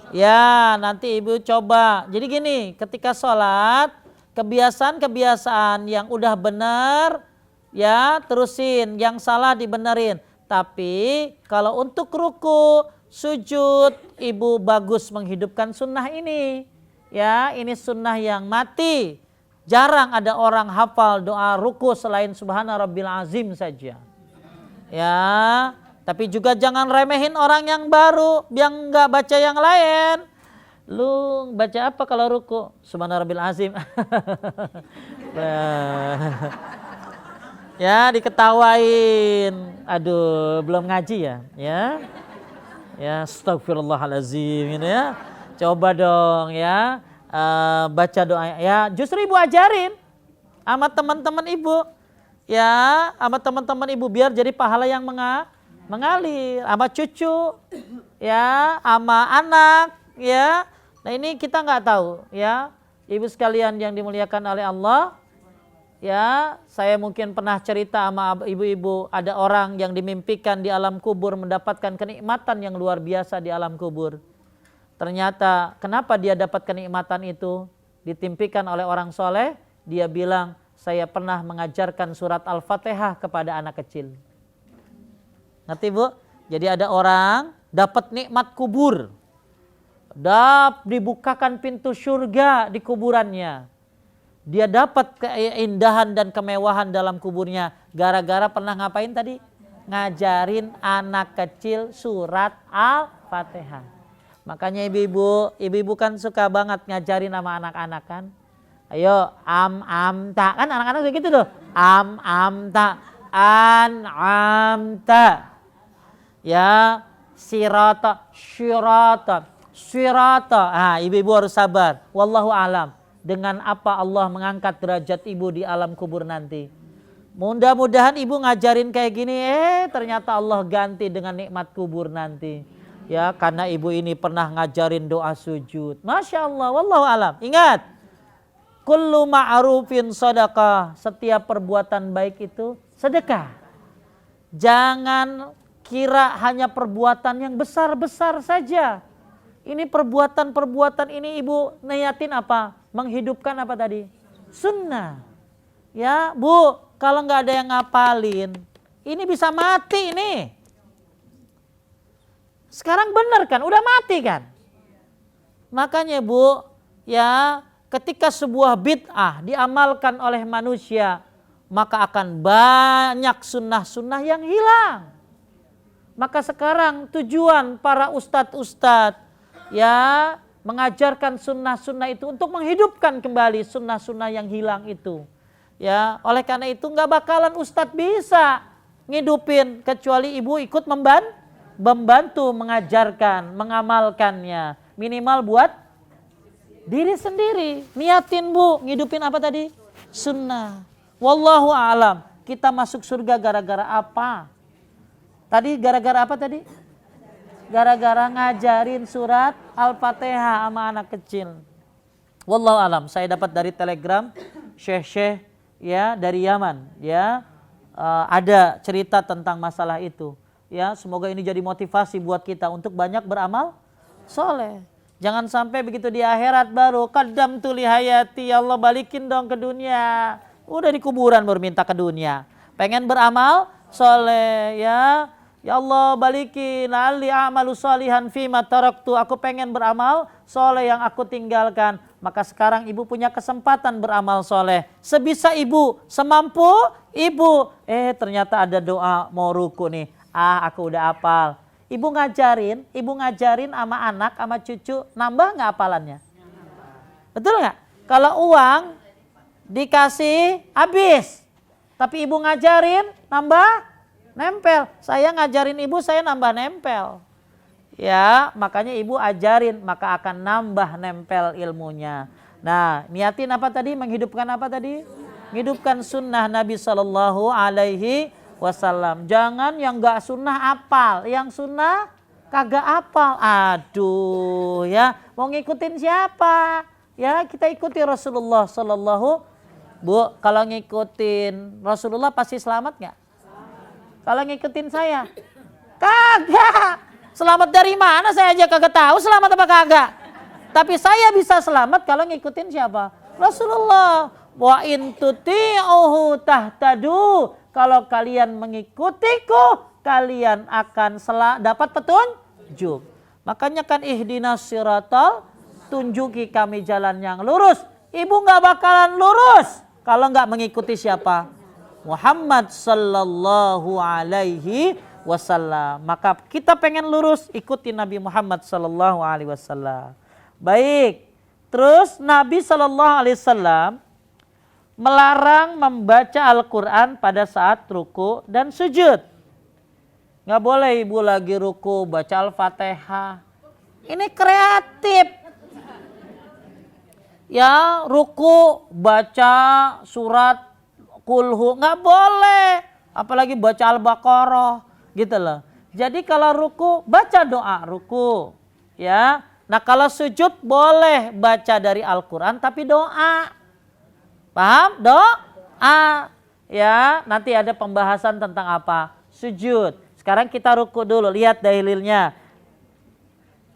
Ya, nanti ibu coba. Jadi gini, ketika sholat, kebiasaan-kebiasaan yang udah benar, ya terusin. Yang salah dibenerin. Tapi kalau untuk ruku, sujud, ibu bagus menghidupkan sunnah ini. Ya, ini sunnah yang mati. Jarang ada orang hafal doa ruku selain Subhana Rabbil Azim saja. Ya. Tapi juga jangan remehin orang yang baru, yang nggak baca yang lain. Lu baca apa kalau ruku? Subhana Rabbil Azim. Ya, diketawain. Aduh, belum ngaji ya? Ya, astagfirullahalazim ini ya. Coba dong ya, baca doa. Ya, justru ibu ajarin sama teman-teman ibu. Ya, sama teman-teman ibu biar jadi pahala yang mengalir sama cucu, ya, sama anak, ya. Nah ini kita nggak tahu, ya, ibu sekalian yang dimuliakan oleh Allah, ya. Saya mungkin pernah cerita sama ibu-ibu, ada orang yang dimimpikan di alam kubur mendapatkan kenikmatan yang luar biasa di alam kubur. Ternyata kenapa dia dapat kenikmatan itu? Ditimpikan oleh orang soleh, dia bilang, saya pernah mengajarkan surat Al-Fatihah kepada anak kecil. Ngerti Bu? Jadi ada orang dapat nikmat kubur. Dibukakan pintu surga di kuburannya. Dia dapat keindahan dan kemewahan dalam kuburnya. Gara-gara pernah ngapain tadi? Ngajarin anak kecil surat Al-Fatihah. Makanya ibu-ibu kan suka banget ngajarin sama anak-anak kan. Ayo ta. Kan anak-anak begitu tuh. Ta. Ta. Ya, sirata. Ibu-ibu harus sabar. Wallahu alam. Dengan apa Allah mengangkat derajat ibu di alam kubur nanti. Mudah-mudahan ibu ngajarin kayak gini, ternyata Allah ganti dengan nikmat kubur nanti. Ya, karena ibu ini pernah ngajarin doa sujud. Masya Allah, wallahu alam. Ingat, kullu ma'rufin sadaqah. Setiap perbuatan baik itu sedekah. Jangan kira hanya perbuatan yang besar-besar saja. Ini perbuatan-perbuatan ini ibu niatin apa? Menghidupkan apa tadi? Sunnah. Ya Bu, kalau nggak ada yang ngapalin, ini bisa mati ini. Sekarang benar kan? Udah mati kan? Makanya Bu, ya ketika sebuah bid'ah diamalkan oleh manusia, maka akan banyak sunnah-sunnah yang hilang. Maka sekarang tujuan para ustadz-ustadz ya mengajarkan sunnah-sunnah itu untuk menghidupkan kembali sunnah-sunnah yang hilang itu. Ya, oleh karena itu nggak bakalan ustadz bisa ngidupin kecuali ibu ikut membantu mengajarkan, mengamalkannya. Minimal buat diri sendiri. Niatin Bu, ngidupin apa tadi? Sunnah. Wallahu a'lam. Kita masuk surga gara-gara apa? Tadi gara-gara apa tadi? Gara-gara ngajarin surat Al-Fatihah sama anak kecil. Wallahu alam. Saya dapat dari Telegram syekh-syekh ya dari Yaman ya, ada cerita tentang masalah itu. Ya, semoga ini jadi motivasi buat kita untuk banyak beramal soleh. Jangan sampai begitu di akhirat baru qaddamtu li hayati, ya Allah balikin dong ke dunia. Udah di kuburan baru minta ke dunia. Pengen beramal soleh ya. Ya Allah balikin, ali amalu salihan fima taraktu. Aku pengen beramal soleh yang aku tinggalkan. Maka sekarang ibu punya kesempatan beramal soleh. Sebisa ibu, semampu ibu. Ternyata ada doa mau ruku nih. Aku udah hafal. Ibu ngajarin sama anak, sama cucu, nambah nggak hafalannya? Betul nggak? Kalau uang dikasih habis, tapi ibu ngajarin nambah nempel. Saya ngajarin ibu, saya nambah nempel. Ya, makanya ibu ajarin, maka akan nambah nempel ilmunya. Nah, niatin apa tadi? Menghidupkan apa tadi? Menghidupkan sunnah Nabi Sallallahu Alaihi Wasallam. Jangan yang nggak sunnah apal, yang sunnah kagak apal. Aduh, ya mau ngikutin siapa? Ya kita ikuti Rasulullah Sallallahu. Bu, kalau ngikutin Rasulullah pasti selamat nggak? Kalau ngikutin saya, kagak. Selamat dari mana saya aja kagak tahu selamat apa kagak. Tapi saya bisa selamat kalau ngikutin siapa? Rasulullah. Wa in tuti'uhu tahtadu. Kalau kalian mengikutiku, kalian akan dapat petunjuk. Makanya kan ihdinas siratal, tunjuki kami jalan yang lurus. Ibu nggak bakalan lurus kalau nggak mengikuti siapa? Muhammad sallallahu alaihi wasallam. Maka kita pengen lurus, ikuti Nabi Muhammad sallallahu alaihi wasallam. Baik. Terus Nabi sallallahu alaihi wasallam melarang membaca Al-Qur'an pada saat ruku dan sujud. Nggak boleh ibu lagi ruku baca Al-Fatihah. Ini kreatif. Ya, ruku baca surat kulhu, nggak boleh, apalagi baca Al-Baqarah gitu loh. Jadi kalau ruku baca doa ruku, ya. Nah kalau sujud boleh baca dari Al-Quran tapi doa, paham? Doa, ya. Nanti ada pembahasan tentang apa? Sujud. Sekarang kita ruku dulu, lihat dalilnya.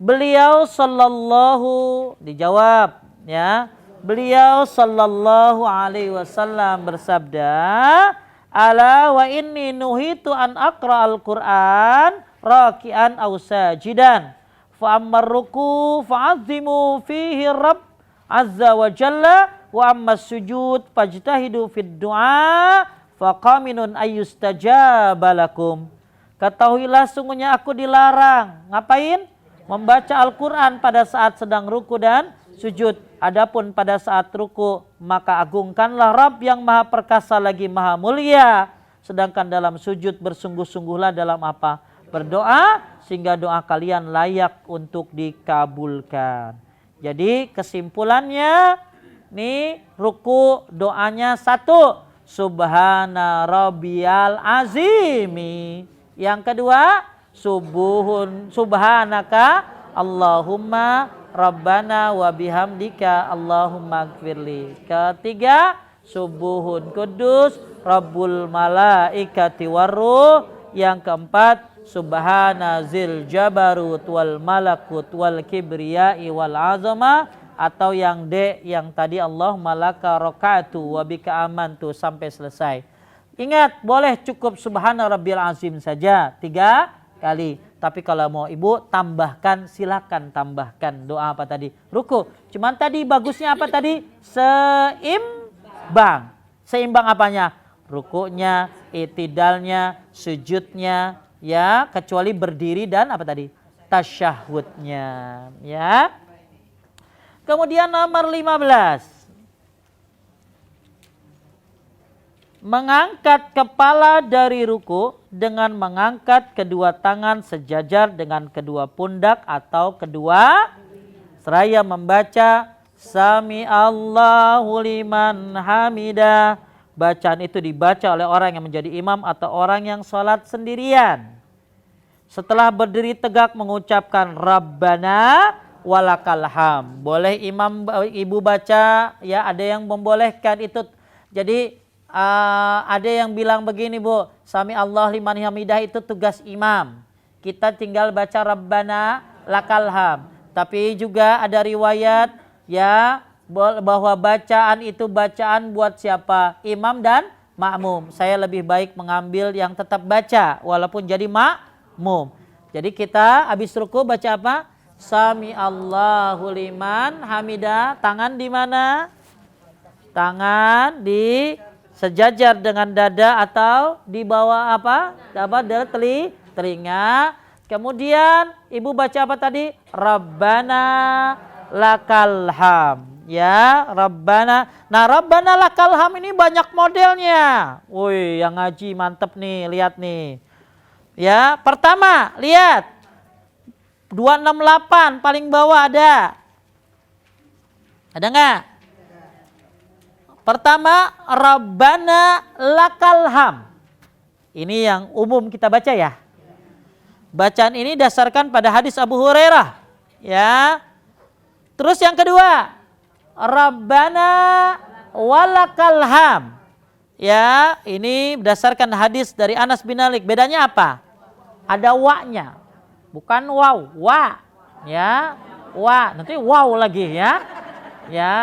Beliau sallallahu, dijawab, ya. Beliau sallallahu alaihi wasallam bersabda, ala wa inni nuhitu an aqra al-Qur'an raki'an aw sajidan fa ammar ruku fa'azzimu fihi rabb azza wa jalla wa ammas sujud fajtahidu fid du'a faqaminun ayyustajaba lakum. Ketahuilah sungguhnya aku dilarang ngapain? Membaca Al-Qur'an pada saat sedang ruku dan sujud. Adapun pada saat ruku, maka agungkanlah Rabb yang maha perkasa lagi maha mulia. Sedangkan dalam sujud bersungguh-sungguhlah dalam apa? Berdoa, sehingga doa kalian layak untuk dikabulkan. Jadi kesimpulannya, nih ruku doanya satu, Subhana Rabbiyal Azimi. Yang kedua, Subhanaka Allahumma Rabbana wa bihamdika Allahumma gfirli. Ketiga, subuhun kudus Rabbul malaikati warruh. Yang keempat, subhana zil jabarut wal malakut wal kibriyai wal azama. Atau yang D, yang tadi Allahumma laka roka'tu wa bika amantu sampai selesai. Ingat, boleh cukup subhana rabbil azim saja 3 kali. Tapi kalau mau ibu tambahkan, silakan tambahkan doa apa tadi? Ruku. Cuman tadi bagusnya apa tadi? Seimbang. Seimbang apanya? Rukunya, itidalnya, sujudnya, ya, kecuali berdiri dan apa tadi? Tasyahudnya, ya. Kemudian nomor 15. Mengangkat kepala dari ruku dengan mengangkat kedua tangan sejajar dengan kedua pundak atau kedua seraya membaca Sami Allahu liman hamidah. Bacaan itu dibaca oleh orang yang menjadi imam atau orang yang sholat sendirian. Setelah berdiri tegak mengucapkan Rabbana walakal ham. Boleh imam ibu baca, ya, ada yang membolehkan itu. Jadi ada yang bilang begini, Bu, Sami Allah liman hamidah itu tugas imam. Kita tinggal baca Rabbana lakal ham. Tapi juga ada riwayat, ya, bahwa bacaan itu bacaan buat siapa? Imam dan makmum. Saya lebih baik mengambil yang tetap baca walaupun jadi mum. Jadi kita habis ruku baca apa? Sami Allahu liman hamidah. Tangan di mana? Tangan di sejajar dengan dada atau di bawah apa? Dari telinga. Kemudian ibu baca apa tadi? Rabbana lakal ham. Ya, Rabbana. Nah, Rabbana lakal ham ini banyak modelnya. Woi, yang ngaji mantep nih, lihat nih. Ya, pertama, lihat. 268 paling bawah ada. Ada enggak? Pertama, Rabbana lakal ham. Ini yang umum kita baca ya. Bacaan ini dasarkan pada hadis Abu Hurairah. Ya. Terus yang kedua, Rabbana walakal ham. Ya, ini berdasarkan hadis dari Anas bin Malik. Bedanya apa? Ada wa-nya. Bukan waw, wa. Ya, wa. Nanti waw lagi ya. Ya,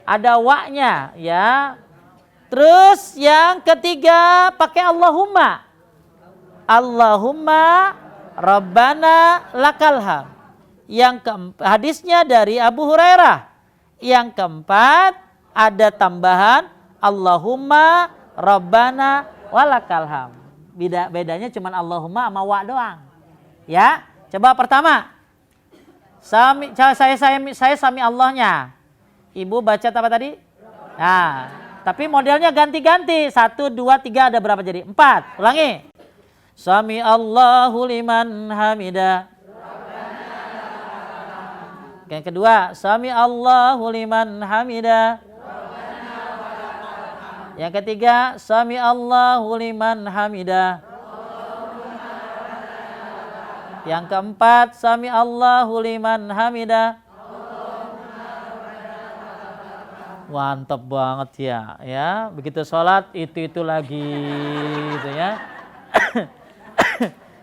ada wa-nya ya. Terus yang ketiga pakai Allahumma. Allahumma Rabbana lakal ham. Yang keempat hadisnya dari Abu Hurairah. Yang keempat ada tambahan Allahumma Rabbana walakal ham. Bedanya cuma Allahumma sama wa doang. Ya, coba pertama. Saya sami Allahnya. Ibu baca apa tadi? Nah, tapi modelnya ganti-ganti. 1, 2, 3 ada berapa jadi? 4. Ulangi. Sami Allahu liman hamidah. Yang kedua, Sami Allahu liman hamidah. Yang ketiga, Sami Allahu liman hamidah. Yang keempat, Sami Allahu liman hamidah. Mantap banget ya. Begitu sholat itu lagi gitu ya.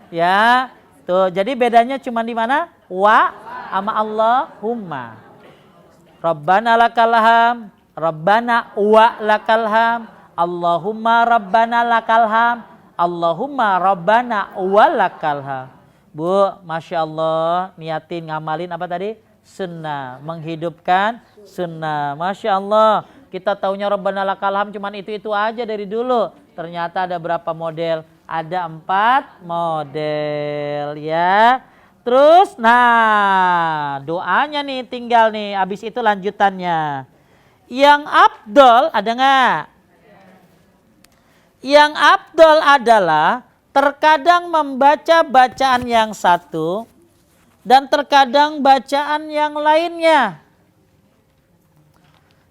Ya, tuh jadi bedanya cuma di mana? Wa sama Allahumma. Rabbana lakal ham, Rabbana wa lakal ham, Allahumma Rabbana lakal ham, Allahumma Rabbana wa lakal ham. Bu, Masya Allah, niatin ngamalin apa tadi? Sunnah, menghidupkan sunnah. Masya Allah, kita taunya Rabbana lakal ham cuman itu aja dari dulu. Ternyata ada berapa model? Ada 4 model ya. Terus, nah doanya nih tinggal nih. Habis itu lanjutannya. Yang afdol ada nggak? Yang afdol adalah terkadang membaca bacaan yang satu dan terkadang bacaan yang lainnya.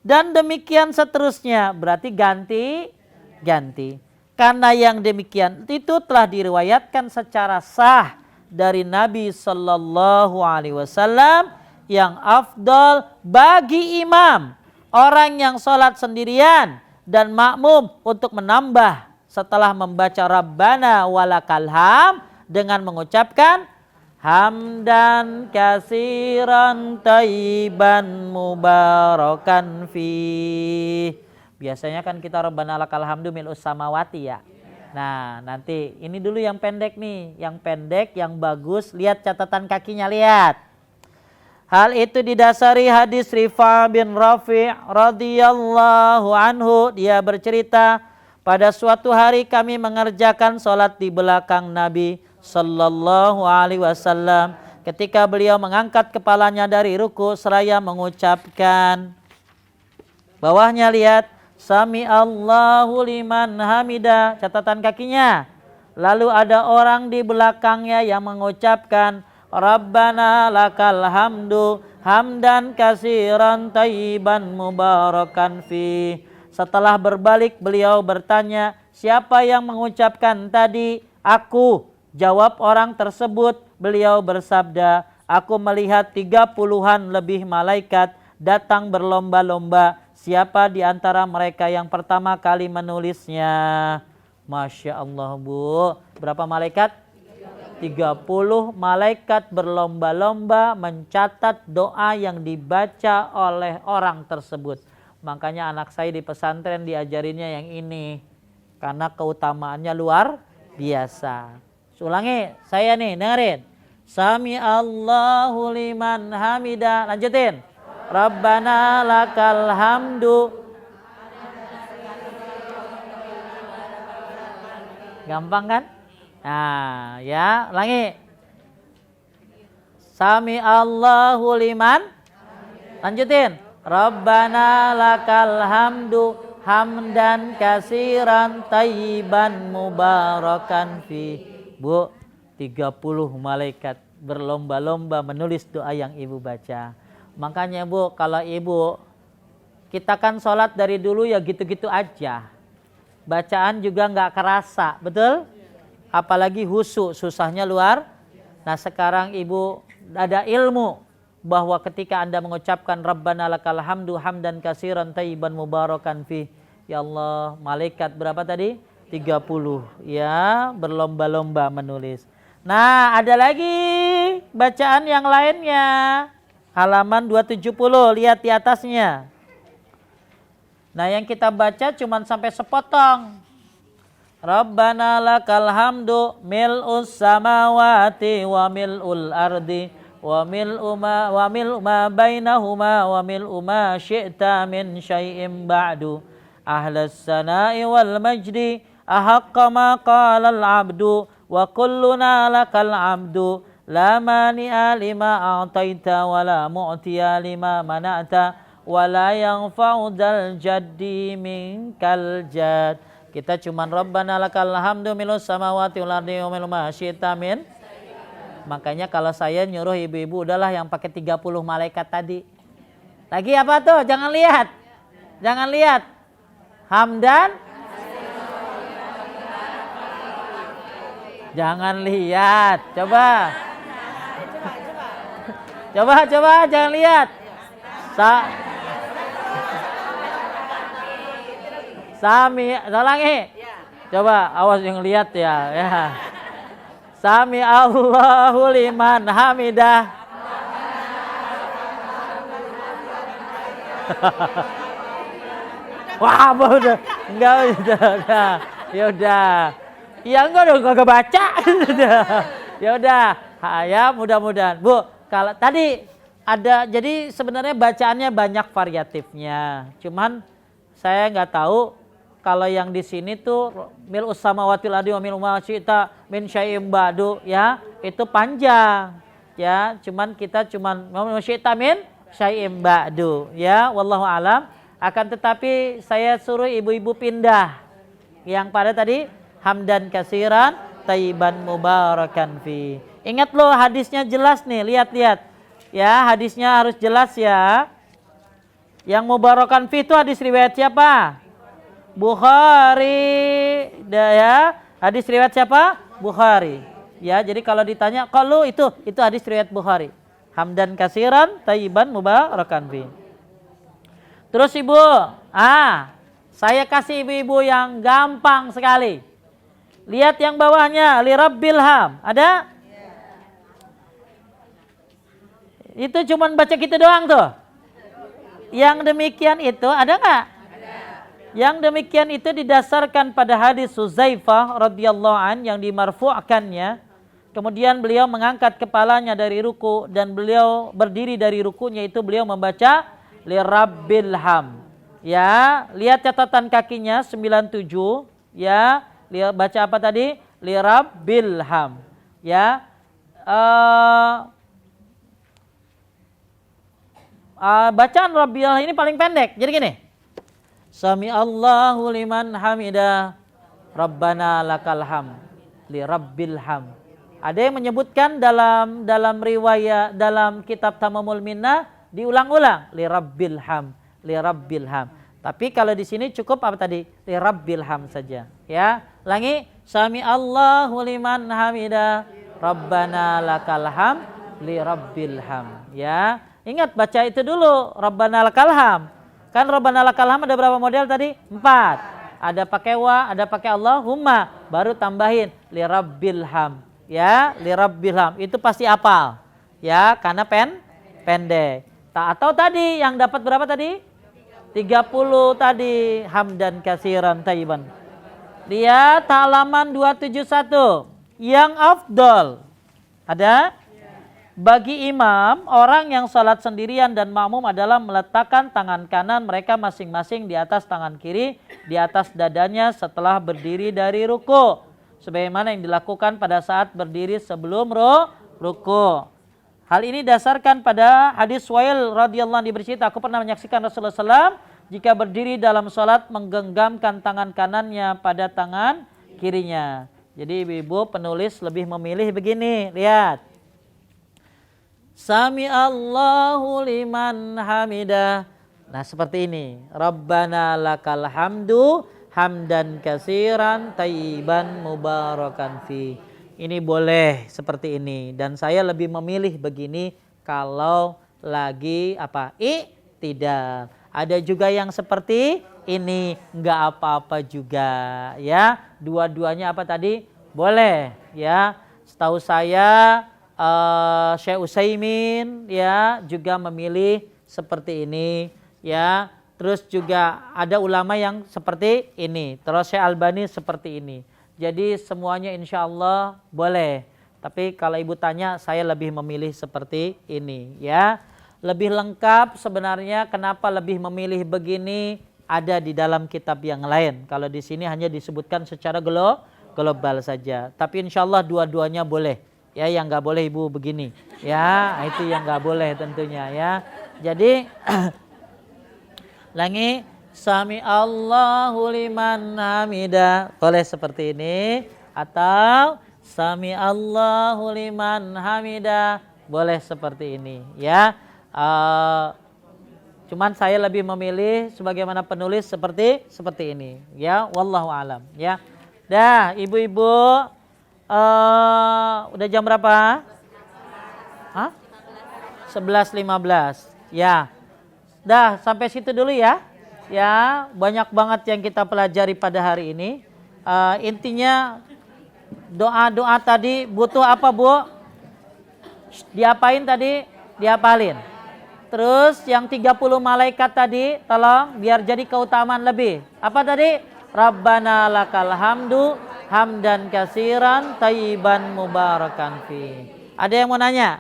Dan demikian seterusnya. Berarti ganti. Karena yang demikian itu telah diriwayatkan secara sah dari Nabi Sallallahu Alaihi Wasallam yang afdal bagi imam, orang yang sholat sendirian dan makmum untuk menambah setelah membaca Rabbana walakal ham dengan mengucapkan hamdan kasiran tayyiban mubarakan fi. Biasanya kan kita Rabbana lakal hamdu mil'us samawati ya. Nah, nanti ini dulu yang pendek nih, yang pendek, yang bagus. Lihat catatan kakinya, lihat. Hal itu didasari hadis Rifa bin Rafi' radhiyallahu anhu. Dia bercerita, pada suatu hari kami mengerjakan sholat di belakang Nabi Sallallahu Alaihi Wasallam. Ketika beliau mengangkat kepalanya dari ruku seraya mengucapkan, bawahnya lihat, Sami Allahu liman hamidah, catatan kakinya. Lalu ada orang di belakangnya yang mengucapkan Rabbana lakal hamdu hamdan kasiran tayyiban mubarakan fi. Setelah berbalik beliau bertanya, siapa yang mengucapkan tadi? Aku. Jawab orang tersebut. Beliau bersabda, aku melihat 30-an lebih malaikat datang berlomba-lomba. Siapa di antara mereka yang pertama kali menulisnya? Masya Allah Bu. Berapa malaikat? 30 malaikat berlomba-lomba mencatat doa yang dibaca oleh orang tersebut. Makanya anak saya di pesantren diajarinnya yang ini. Karena keutamaannya luar biasa. Ulangi, saya nih, dengerin. Sami Allahu liman hamida. Lanjutin. Rabbana lakal hamdu. Gampang kan? Nah, ya, ulangi. Sami Allahu liman. Lanjutin. Rabbana lakal hamdu hamdan kasiran tayyiban mubarakan fi. Bu, 30 malaikat berlomba-lomba menulis doa yang ibu baca. Makanya bu, kalau ibu, kita kan sholat dari dulu ya gitu-gitu aja. Bacaan juga nggak kerasa, betul? Apalagi husu, susahnya luar. Nah sekarang ibu ada ilmu bahwa ketika anda mengucapkan Rabbana lakal hamdu hamdan kasiran tayyiban mubarakan fi. Ya Allah, malaikat berapa tadi? 30 ya, berlomba-lomba menulis. Nah ada lagi bacaan yang lainnya. Halaman 270, lihat di atasnya. Nah yang kita baca cuman sampai sepotong. Rabbana lakal hamdu mil'us samawati wa mil'ul ardi wa mil'u ma bainahuma wa mil'u ma syi'ta min syai'im ba'du ahlas sana'i wal majdi ahaqqa ma qala al-abdu wa kulluna lakal abdu la mani'a lima a'taita wa la mu'tiya lima mana'ta wa la yanfa'u dzal jaddi minkal jad. Kita cuman Rabbana lakal hamdu milus samawati wal ardi wa milu ma syi'ta min. Makanya kalau saya nyuruh ibu-ibu udahlah yang pakai 30 malaikat tadi. Lagi apa tuh? Jangan lihat. Jangan lihat. Hamdan. Jangan lihat. Coba. Coba jangan lihat. Sami, ulangi. Coba awas yang lihat ya. Sami Allahu liman hamidah. Wah, udah. Enggak udah. Ya udah. Ya enggak baca. Ya udah. Ya mudah-mudahan. Bu, kalau tadi ada, jadi sebenarnya bacaannya banyak variatifnya. Cuman saya nggak tahu kalau yang di sini tuh mil'us samawati wal ardi wa mil'u ma syi'ta min syai'im ba'du ya, itu panjang. Ya, cuman kita syi'ta min syai'im ba'du ya, wallahu alam. Akan tetapi saya suruh ibu-ibu pindah yang pada tadi hamdan kasiran tayyiban mubarakan fi. Ingat loh hadisnya jelas nih, lihat-lihat. Ya, hadisnya harus jelas ya. Yang mubarakan fi itu hadis riwayat siapa? Bukhari. Ya, hadis riwayat siapa? Bukhari. Ya, jadi kalau ditanya, kalau itu hadis riwayat Bukhari. Hamdan kasiran tayyiban mubarakan fi. Terus ibu, saya kasih ibu-ibu yang gampang sekali. Lihat yang bawahnya, li rabbil ham. Ada? Itu cuman baca gitu doang tuh. Yang demikian itu ada nggak? Yang demikian itu didasarkan pada hadis Huzaifah radhiyallahu an yang dimarfu'kannya. Kemudian beliau mengangkat kepalanya dari ruku dan beliau berdiri dari rukunya itu beliau membaca li rabbil ham. Ya, lihat catatan kakinya 97 ya. Lihat baca apa tadi? Li rabbil ham. Ya. Bacaan rabbil ini paling pendek. Jadi gini. Sami Allahu liman hamidah. Rabbana lakal ham. Li rabbil ham. Ada yang menyebutkan dalam riwayat dalam kitab Tamamul Minnah diulang-ulang li rabbil ham, li rabbil ham. Tapi kalau di sini cukup apa tadi? Li rabbil ham saja. Ya, ulangi. Sami Allahu liman hamidah. Rabbana lakal ham, li rabbil ham. Ya, ingat baca itu dulu. Rabbana lakal ham. Kan Rabbana lakal ham ada berapa model tadi? 4. Ada pakai wa, ada pakai Allahumma, baru tambahin li rabbil ham. Ya, li rabbil ham. Itu pasti hafal. Ya, karena pendek. Atau tadi yang dapat berapa tadi? 30 tadi hamdan kasiran tayyiban. Lihat halaman 271. yang afdol. Ada? Bagi imam, orang yang salat sendirian dan makmum adalah meletakkan tangan kanan mereka masing-masing di atas tangan kiri, di atas dadanya setelah berdiri dari ruku. Sebagaimana yang dilakukan pada saat berdiri sebelum ruku. Hal ini dasarkan pada hadis Suhail radhiyallahu anhu bercerita, aku pernah menyaksikan Rasulullah SAW jika berdiri dalam salat menggenggamkan tangan kanannya pada tangan kirinya. Jadi ibu-ibu penulis lebih memilih begini, lihat. Sami Allahu liman hamidah. Nah seperti ini. Rabbana lakal hamdu hamdan katsiran thayyiban mubarakan fi. Ini boleh seperti ini. Dan saya lebih memilih begini kalau lagi tidak. Ada juga yang seperti ini, enggak apa-apa juga ya. Dua-duanya apa tadi? Boleh ya. Setahu saya Syekh Utsaimin ya juga memilih seperti ini ya. Terus juga ada ulama yang seperti ini. Terus Syekh Albani seperti ini. Jadi semuanya insya Allah boleh. Tapi kalau ibu tanya, saya lebih memilih seperti ini ya. Lebih lengkap sebenarnya kenapa lebih memilih begini ada di dalam kitab yang lain. Kalau di sini hanya disebutkan secara global saja. Tapi insya Allah dua-duanya boleh. Ya, yang nggak boleh ibu begini. Ya, itu yang nggak boleh tentunya ya. Jadi lagi Sami Allahu liman hamidah. Boleh seperti ini atau Sami Allahu liman hamidah. Boleh seperti ini ya. Cuman saya lebih memilih sebagaimana penulis seperti ini ya. Wallahu alam ya. Dah ibu-ibu. Udah jam berapa? 11.15 ya. Dah sampai situ dulu ya. Ya, banyak banget yang kita pelajari pada hari ini. Intinya doa-doa tadi butuh apa Bu? Diapain tadi? Diapalin. Terus yang 30 malaikat tadi tolong biar jadi keutamaan lebih. Apa tadi? Rabbana lakal hamdu hamdan katsiran thayyiban mubarakan fi. Ada yang mau nanya?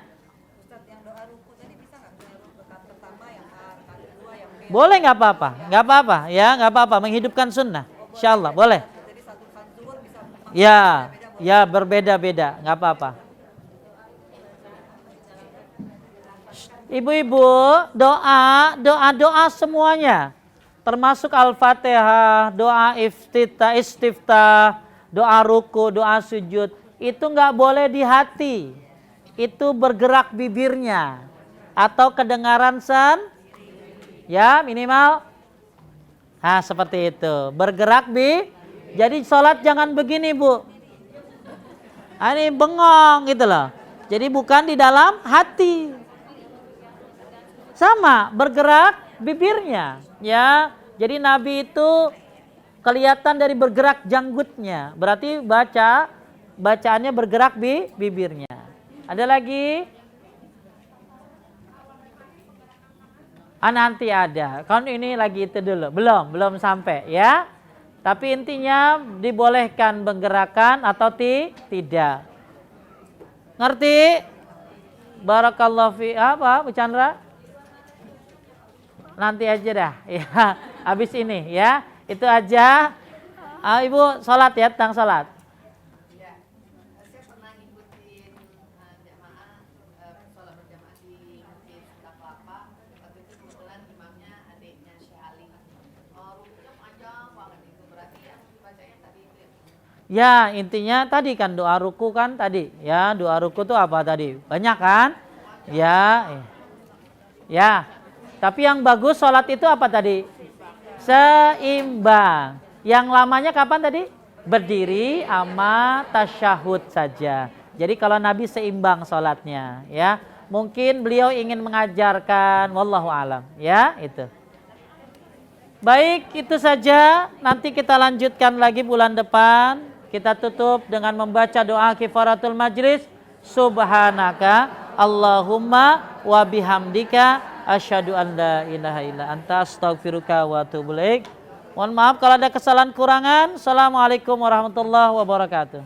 Ustaz, yang doa ruku tadi bisa nggak rakaat pertama yang rakaat kedua yang Boleh, nggak apa-apa, nggak apa-apa ya, nggak apa-apa, menghidupkan sunnah, insyaallah boleh. jadi satu zuhur bisa Ya, ya berbeda-beda, nggak apa-apa. Ibu-ibu doa semuanya, termasuk Al-Fatihah, doa istiftah, doa ruku, doa sujud, itu nggak boleh di hati. Itu bergerak bibirnya atau kedengaran ya minimal. Nah seperti itu, bergerak jadi sholat jangan begini Bu. Ini bengong gitu loh. Jadi bukan di dalam hati. Sama bergerak bibirnya ya. Jadi Nabi itu kelihatan dari bergerak janggutnya. Berarti bacaannya bergerak bibirnya. Ada lagi? Nanti ada. Kan ini lagi itu dulu. Belum sampai ya. Tapi intinya dibolehkan menggerakkan atau tidak. Ngerti? Barakallahu fi apa Bu Chandra? Nanti aja dah ya. Habis ini ya. Itu aja. Ibu sholat ya, tentang sholat. Ya, saya pernah ngikutin jamaah sholat berjamaah di Masjid Kelapa. Waktu itu kebetulan imamnya adiknya Syekh Ali. Rukunya panjang banget itu, berarti yang dibacanya tadi itu ya? Ya intinya tadi kan doa ruku kan tadi. Ya doa ruku itu apa tadi? Banyak kan? Ya. Tapi yang bagus sholat itu apa tadi? Seimbang. Yang lamanya kapan tadi? Berdiri sama tasyahud saja. Jadi kalau Nabi seimbang sholatnya ya. Mungkin beliau ingin mengajarkan, wallahu alam ya itu. Baik itu saja. Nanti kita lanjutkan lagi bulan depan. Kita tutup dengan membaca doa kifaratul majlis. Subhanaka Allahumma wa bihamdika asyhadu an la ilaha illa anta astaghfiruka wa atubu ilaik. Mohon maaf kalau ada kesalahan kurangan. Assalamualaikum warahmatullahi wabarakatuh.